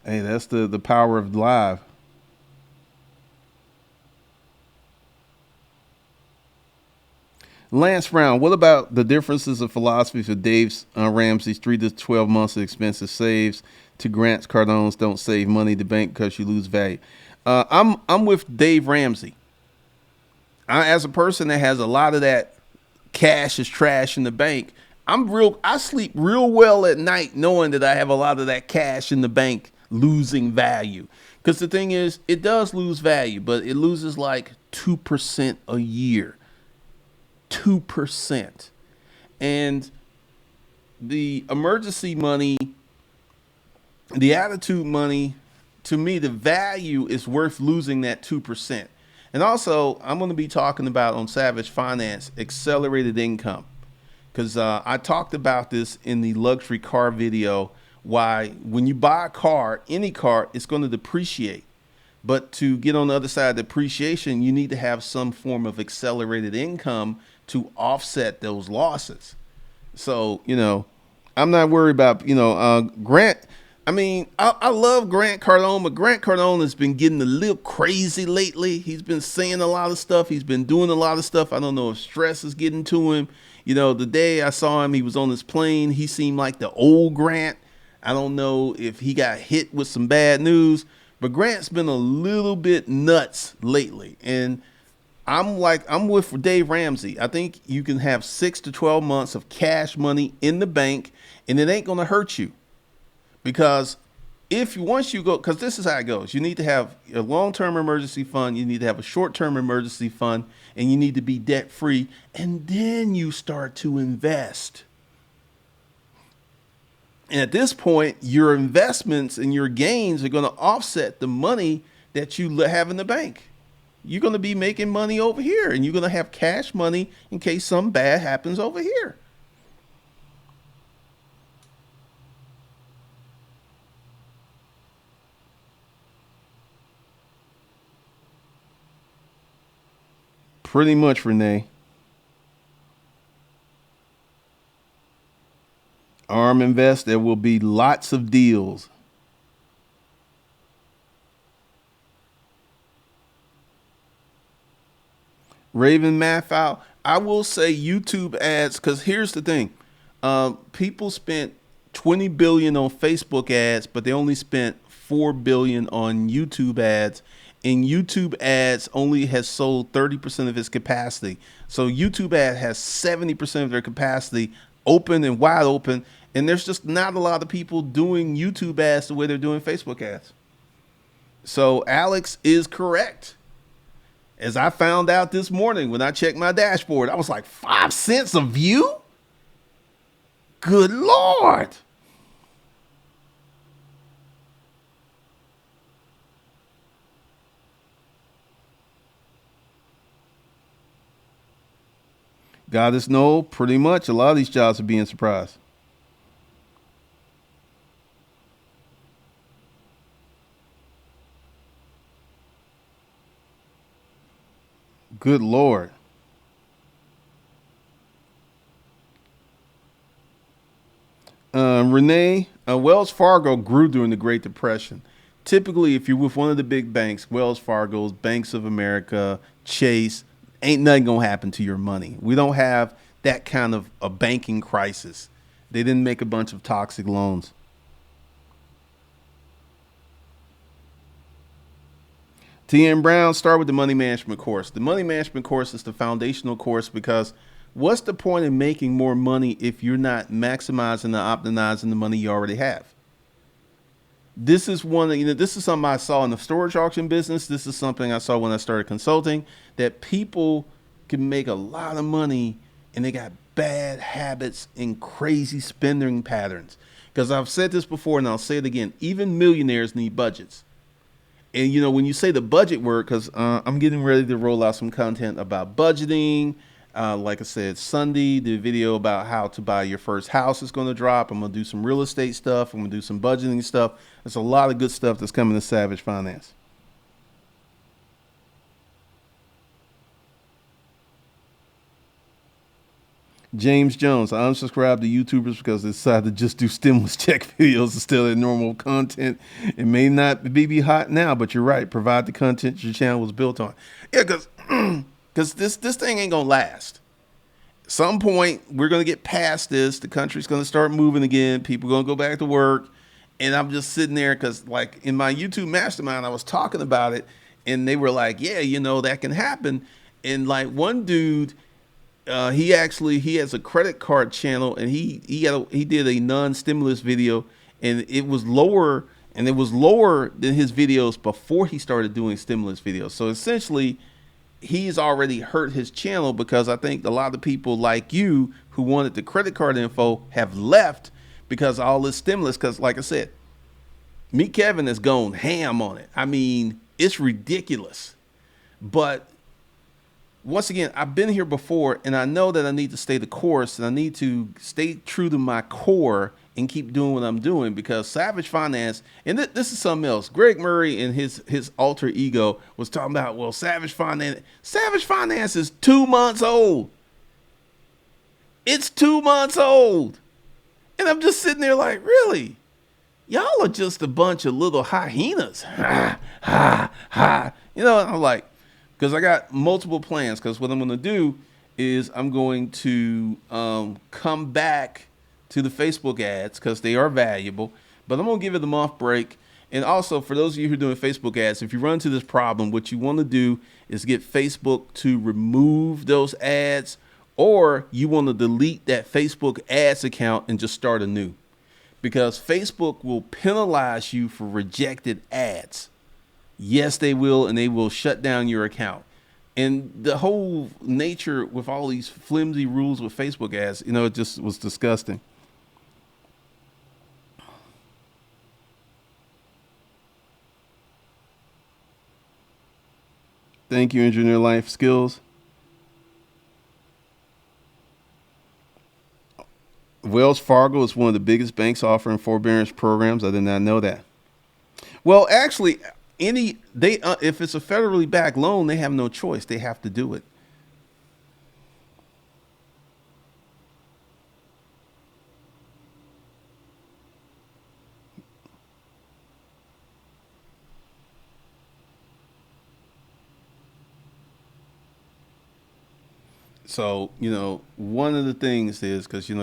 Hey, that's the power of live. Lance Brown, what about the differences of philosophy for Dave Ramsey's 3 to 12 months of expensive saves to Grant Cardone's don't save money to bank because you lose value? I'm with Dave Ramsey. As a person that has a lot of that cash is trash in the bank, I sleep real well at night knowing that I have a lot of that cash in the bank losing value. Because the thing is, it does lose value, but it loses like 2% a year. 2%. And the emergency money, the attitude money, to me, the value is worth losing that 2%. And also, I'm going to be talking about on Savage Finance accelerated income because I talked about this in the luxury car video. Why, when you buy a car, any car, it's going to depreciate. But to get on the other side of depreciation, you need to have some form of accelerated income to offset those losses. So, I'm not worried about, Grant. I mean, I love Grant Cardone, but Grant Cardone has been getting a little crazy lately. He's been saying a lot of stuff. He's been doing a lot of stuff. I don't know if stress is getting to him. The day I saw him, he was on his plane. He seemed like the old Grant. I don't know if he got hit with some bad news, but Grant's been a little bit nuts lately. And I'm with Dave Ramsey. I think you can have 6 to 12 months of cash money in the bank, and it ain't going to hurt you. Because once you go, because this is how it goes, you need to have a long-term emergency fund, you need to have a short-term emergency fund, and you need to be debt-free, and then you start to invest. And at this point, your investments and your gains are going to offset the money that you have in the bank. You're going to be making money over here, and you're going to have cash money in case something bad happens over here. Pretty much, Renee. ARM Invest, there will be lots of deals. Raven Mathau, I will say YouTube ads, because here's the thing. People spent 20 billion on Facebook ads, but they only spent 4 billion on YouTube ads. And YouTube ads only has sold 30% of its capacity. So YouTube ad has 70% of their capacity open and wide open. And there's just not a lot of people doing YouTube ads the way they're doing Facebook ads. So Alex is correct. As I found out this morning when I checked my dashboard, I was like, 5 cents a view? Good Lord. Goddess, no, pretty much. A lot of these jobs are being surprised. Good Lord. Renee, Wells Fargo grew during the Great Depression. Typically, if you're with one of the big banks, Wells Fargo's, Banks of America, Chase, ain't nothing going to happen to your money. We don't have that kind of a banking crisis. They didn't make a bunch of toxic loans. TM Brown, start with the money management course. The money management course is the foundational course because what's the point in making more money if you're not maximizing and optimizing the money you already have? This is this is something I saw in the storage auction business. This is something I saw when I started consulting, that people can make a lot of money and they got bad habits and crazy spending patterns. Because I've said this before and I'll say it again, even millionaires need budgets. And when you say the budget word, because I'm getting ready to roll out some content about budgeting. Like I said, Sunday, the video about how to buy your first house is going to drop. I'm going to do some real estate stuff. I'm going to do some budgeting stuff. There's a lot of good stuff that's coming to Savage Finance. James Jones, I unsubscribed to YouTubers because they decided to just do stimulus check videos instead of normal content. It may not be hot now, but you're right. Provide the content your channel was built on. Yeah, because this thing ain't gonna last. Some point we're gonna get past this. The country's gonna start moving again. People gonna go back to work, and I'm just sitting there because, like, in my YouTube mastermind, I was talking about it, and they were like, "Yeah, that can happen." And like one dude. He has a credit card channel, and he did a non-stimulus video, and it was lower than his videos before he started doing stimulus videos. So essentially, he's already hurt his channel because I think a lot of people like you who wanted the credit card info have left because of all this stimulus. Because like I said, me Kevin has gone ham on it. I mean, it's ridiculous, but once again, I've been here before, and I know that I need to stay the course, and I need to stay true to my core and keep doing what I'm doing, because Savage Finance, and this is something else. Greg Murray and his alter ego was talking about, well, Savage Finance is 2 months old. It's 2 months old. And I'm just sitting there like, really? Y'all are just a bunch of little hyenas. Ha, ha, ha. I'm like, because I got multiple plans. Because what I'm going to do is I'm going to come back to the Facebook ads because they are valuable. But I'm going to give it a month break. And also, for those of you who are doing Facebook ads, if you run into this problem, what you want to do is get Facebook to remove those ads, or you want to delete that Facebook ads account and just start anew. Because Facebook will penalize you for rejected ads. Yes, they will, and they will shut down your account. And the whole nature with all these flimsy rules with Facebook ads, it just was disgusting. Thank you, Engineer Life Skills. Wells Fargo is one of the biggest banks offering forbearance programs. I did not know that. Well, actually, if it's a federally backed loan, they have no choice. They have to do it. So, one of the things is because, y'all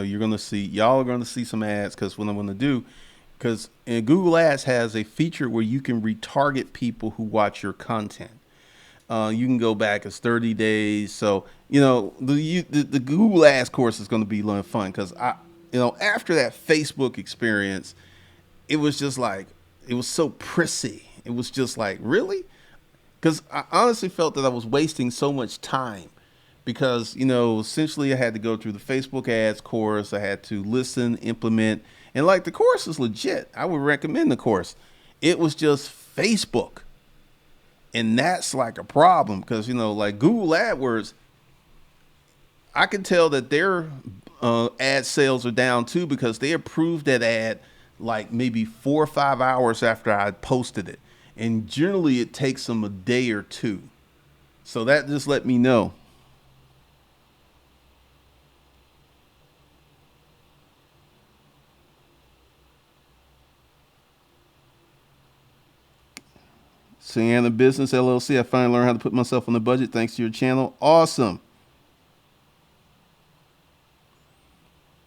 are going to see some ads because what I'm going to do, because Google Ads has a feature where you can retarget people who watch your content. You can go back as 30 days. So, the Google Ads course is going to be a lot of fun because after that Facebook experience, it was just like, it was so prissy. It was just like, really? Because I honestly felt that I was wasting so much time because, essentially I had to go through the Facebook ads course. I had to listen, implement, and like the course is legit. I would recommend the course. It was just Facebook. And that's like a problem because, like Google AdWords, I can tell that their ad sales are down too because they approved that ad like maybe 4 or 5 hours after I posted it. And generally it takes them a day or two. So that just let me know. Sienna Business LLC. I finally learned how to put myself on the budget thanks to your channel. Awesome.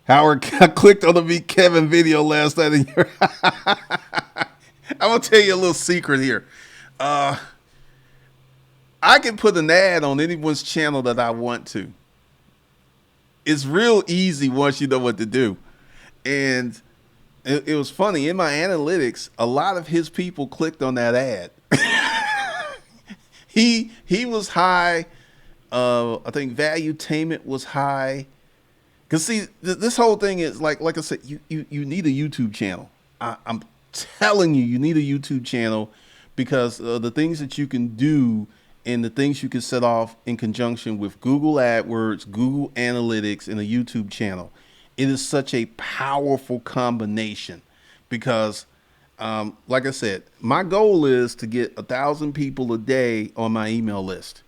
Howard, I clicked on the Meet Kevin video last night. And I'm gonna tell you a little secret here. Uh, I can put an ad on anyone's channel that I want to. It's real easy once you know what to do. And it was funny in my analytics. A lot of his people clicked on that ad. He was high. I think valuetainment was high. Cause see, this whole thing is like I said, you need a YouTube channel. I'm telling you, you need a YouTube channel because the things that you can do and the things you can set off in conjunction with Google AdWords, Google Analytics, and a YouTube channel. It is such a powerful combination because, like I said, my goal is to get 1,000 people a day on my email list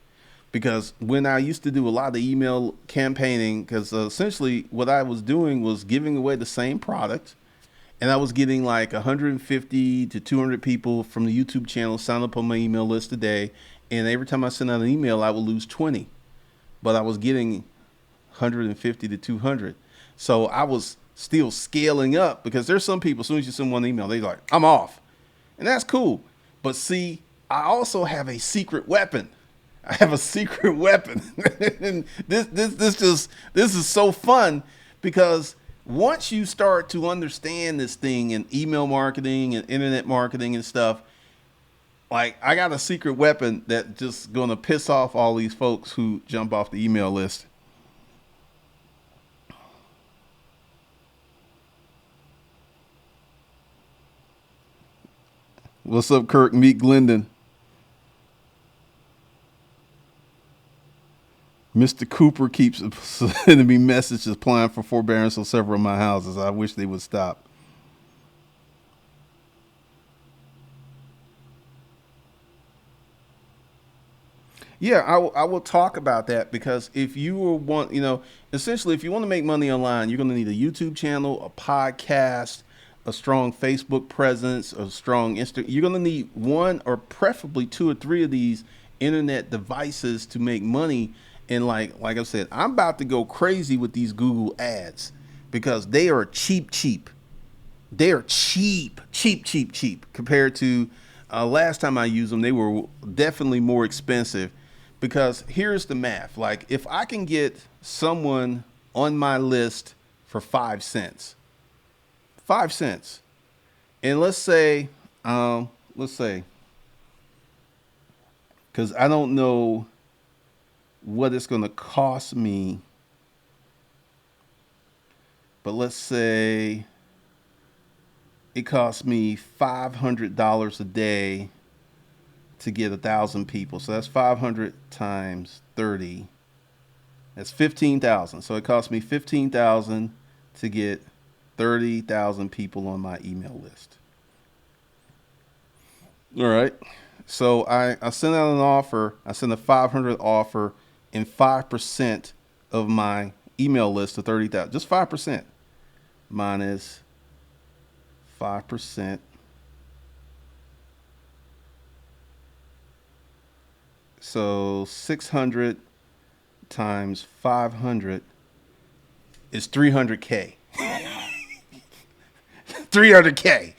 because when I used to do a lot of email campaigning, because essentially what I was doing was giving away the same product, and I was getting like 150 to 200 people from the YouTube channel sign up on my email list a day, and every time I sent out an email, I would lose 20, but I was getting 150 to 200. So I was still scaling up because there's some people, as soon as you send one email, they're like, I'm off. And that's cool. But see, I also have a secret weapon. I have a secret weapon. And this is so fun because once you start to understand this thing in email marketing and internet marketing and stuff, like I got a secret weapon that just gonna piss off all these folks who jump off the email list. What's up, Kirk? Meet Glendon. Mr. Cooper keeps sending me messages applying for forbearance on several of my houses. I wish they would stop. Yeah, I will talk about that because if you want, essentially, if you want to make money online, you're going to need a YouTube channel, a podcast, a strong Facebook presence, a strong Insta. You're going to need one or preferably two or three of these internet devices to make money. And like I said, I'm about to go crazy with these Google ads because they are cheap, cheap. They are cheap, cheap, cheap, cheap compared to last time I used them. They were definitely more expensive because here's the math. Like if I can get someone on my list for 5 cents, 5 cents, and let's say, because I don't know what it's going to cost me, but let's say it costs me $500 a day to get 1,000 people. So that's 500 times 30. That's 15,000. So it costs me 15,000 to get 30,000 people on my email list. All right. So I sent out an offer. I sent a 500 offer and 5% of my email list to 30,000. Just 5% minus 5%. So 600 times 500 is 300K. 300K.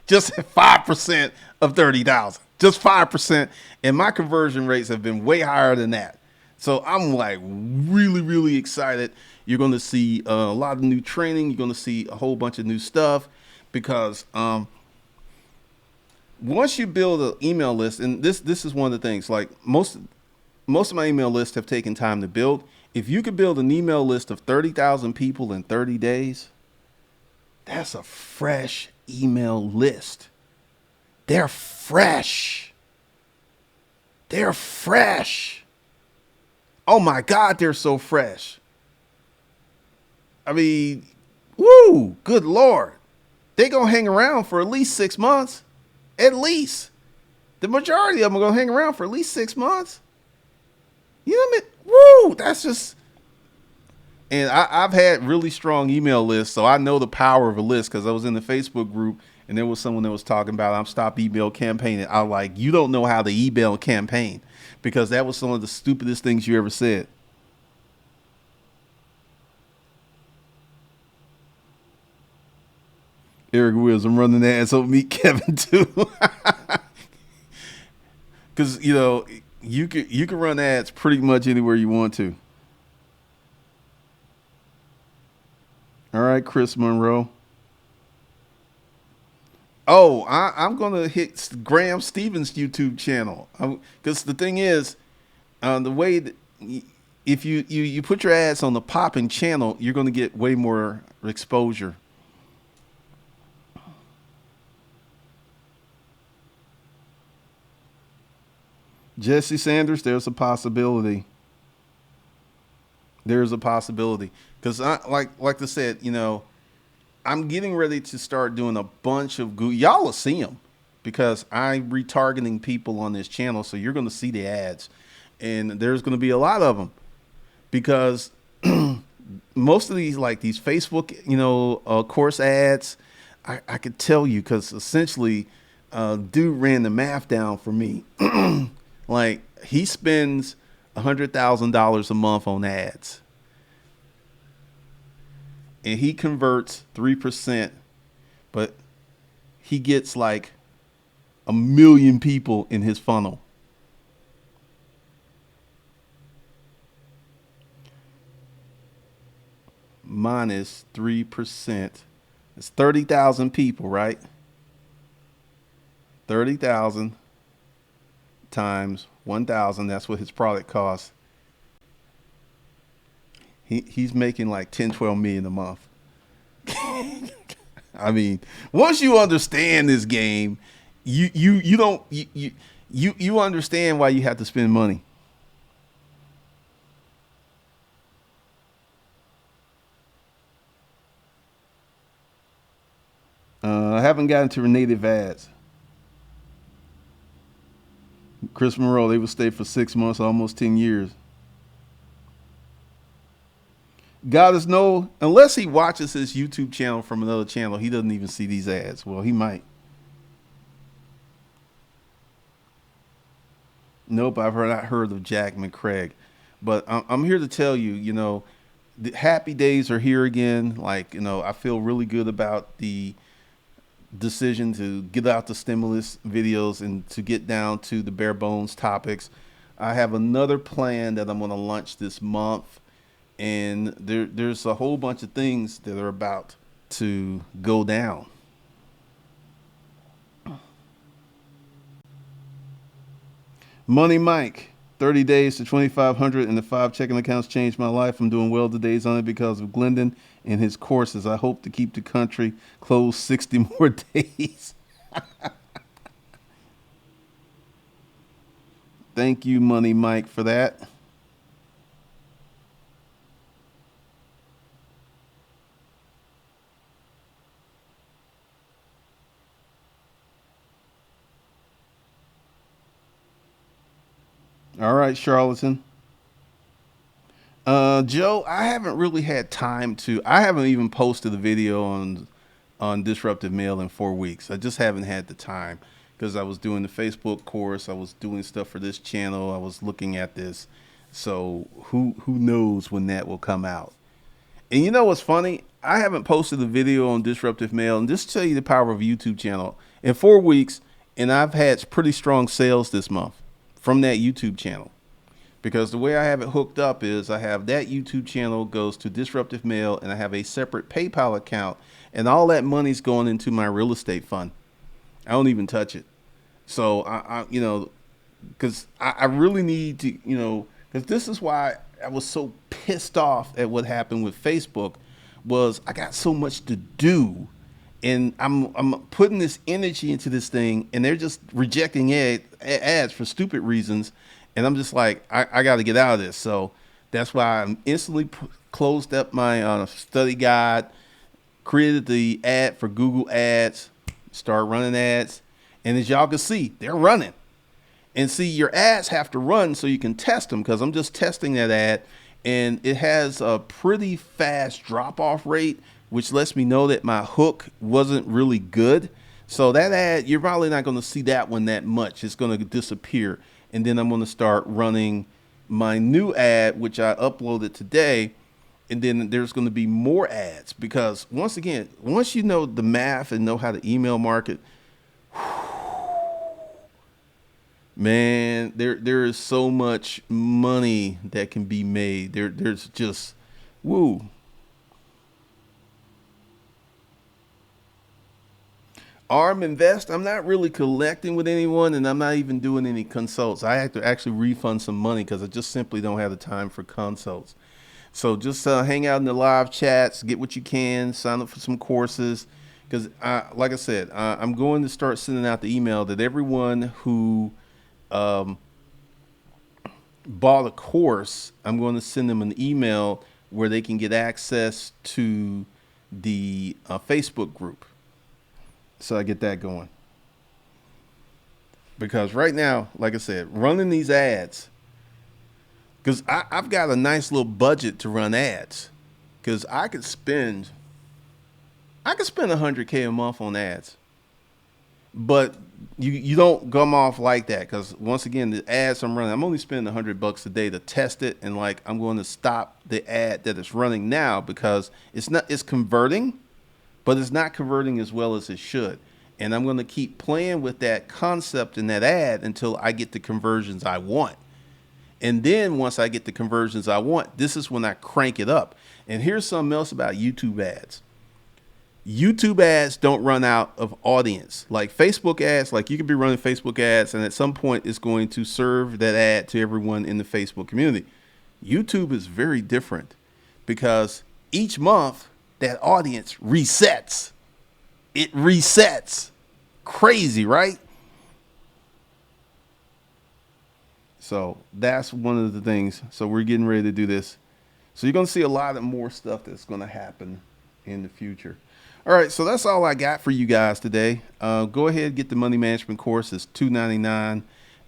Just 5% of 30,000. Just 5%. And my conversion rates have been way higher than that. So I'm like really, really excited. You're going to see a lot of new training. You're going to see a whole bunch of new stuff because once you build an email list, and this is one of the things, like most of my email lists have taken time to build. If you could build an email list of 30,000 people in 30 days, that's a fresh email list. They're fresh. They're fresh. Oh my God, they're so fresh. I mean, woo, good Lord. They're going to hang around for at least 6 months. At least. The majority of them are going to hang around for at least 6 months. You know what I mean? Woo, that's just. And I've had really strong email lists, so I know the power of a list because I was in the Facebook group and there was someone that was talking about I'm stop email campaigning. I was like, you don't know how to email campaign because that was some of the stupidest things you ever said. Eric Wills, I'm running ads, so meet Kevin too. Because you can run ads pretty much anywhere you want to. All right, Chris Monroe. Oh, I'm gonna hit Graham Stevens' YouTube channel because the thing is, the way that if you put your ads on the popping channel, you're gonna get way more exposure. Jesse Sanders, there's a possibility. There's a possibility because like I said, I'm getting ready to start doing a bunch of Google. Y'all will see them because I'm retargeting people on this channel. So you're going to see the ads and there's going to be a lot of them because most of these, like these Facebook, course ads, I could tell you because essentially dude ran the math down for me. Like he spends $100,000 a month on ads and he converts 3%, but he gets like 1 million people in his funnel. Minus 3%. It's 30,000 people, right? 30,000 times 1,000. That's what his product costs. He's making like 10, 12 million a month. I mean, once you understand this game, you don't you understand why you have to spend money. I haven't gotten to native ads. Chris Monroe, they would stay for 6 months, almost 10 years. God is no, unless he watches his YouTube channel from another channel, he doesn't even see these ads. Well, he might. Nope, I've not heard of Jack McCraig, but I'm here to tell you, the happy days are here again. Like, I feel really good about the decision to get out the stimulus videos and to get down to the bare bones topics. I have another plan that I'm going to launch this month, and there's a whole bunch of things that are about to go down. Money Mike, 30 days to 2,500 and the 5 checking accounts changed my life. I'm doing well today's on it because of Glendon and his courses. I hope to keep the country closed 60 more days. Thank you, Money Mike, for that. All right, charlatan. Joe, I haven't really had time to. I haven't even posted a video on disruptive mail in 4 weeks. I just haven't had the time because I was doing the Facebook course. I was doing stuff for this channel. I was looking at this. So who knows when that will come out? And you know what's funny? I haven't posted a video on disruptive mail, and just to tell you the power of a YouTube channel in 4 weeks, and I've had pretty strong sales this month from that YouTube channel. Because the way I have it hooked up is I have that YouTube channel goes to disruptive mail, and I have a separate PayPal account, and all that money's going into my real estate fund. I don't even touch it. So because I really need to, because this is why I was so pissed off at what happened with Facebook, was I got so much to do, and I'm putting this energy into this thing, and they're just rejecting ads for stupid reasons, and I'm just like, I got to get out of this. So that's why I instantly closed up my study guide, created the ad for Google Ads, start running ads, and as y'all can see, they're running. And see, your ads have to run so you can test them, because I'm just testing that ad, and it has a pretty fast drop-off rate, which lets me know that my hook wasn't really good. So that ad, you're probably not going to see that one that much. It's going to disappear. And then I'm going to start running my new ad, which I uploaded today. And then there's going to be more ads, because once again, once you know the math and know how to email market, man, there is so much money that can be made. There's just woo. ARM Invest, I'm not really collecting with anyone, and I'm not even doing any consults. I have to actually refund some money because I just simply don't have the time for consults. So just hang out in the live chats, get what you can, sign up for some courses. Because like I said, I'm going to start sending out the email that everyone who bought a course, I'm going to send them an email where they can get access to the Facebook group. So I get that going. Because right now, like I said, running these ads, because I've got a nice little budget to run ads, because I could spend 100K a month on ads. But you don't come off like that, because once again, the ads I'm running, I'm only spending $100 a day to test it, and like I'm going to stop the ad that it's running now, because it's converting, but it's not converting as well as it should. And I'm going to keep playing with that concept in that ad until I get the conversions I want. And then once I get the conversions I want, this is when I crank it up. And here's something else about YouTube ads. YouTube ads don't run out of audience. Like Facebook ads, like you could be running Facebook ads, and at some point it's going to serve that ad to everyone in the Facebook community. YouTube is very different, because each month that audience resets. It resets. Crazy, right? So that's one of the things. So we're getting ready to do this. So you're going to see a lot of more stuff that's going to happen in the future. All right, so that's all I got for you guys today. Go ahead and get the money management course. It's $2.99,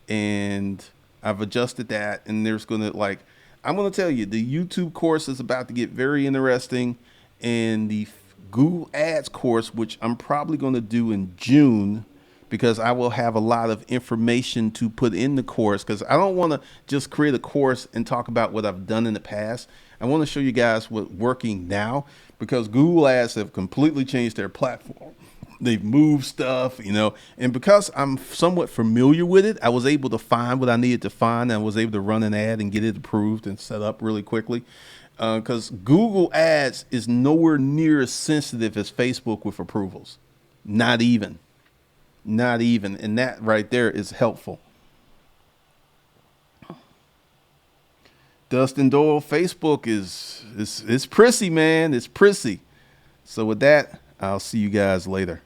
and I've adjusted that. And there's going to, like, I'm going to tell you, the YouTube course is about to get very interesting, and the Google Ads course, which I'm probably going to do in June, because I will have a lot of information to put in the course, because I don't want to just create a course and talk about what I've done in the past. I want to show you guys what's working now, because Google Ads have completely changed their platform. They've moved stuff, and because I'm somewhat familiar with it, I was able to find what I needed to find. I was able to run an ad and get it approved and set up really quickly, because Google Ads is nowhere near as sensitive as Facebook with approvals. Not even. And that right there is helpful. Dustin Doyle, Facebook is prissy, man. It's prissy. So with that, I'll see you guys later.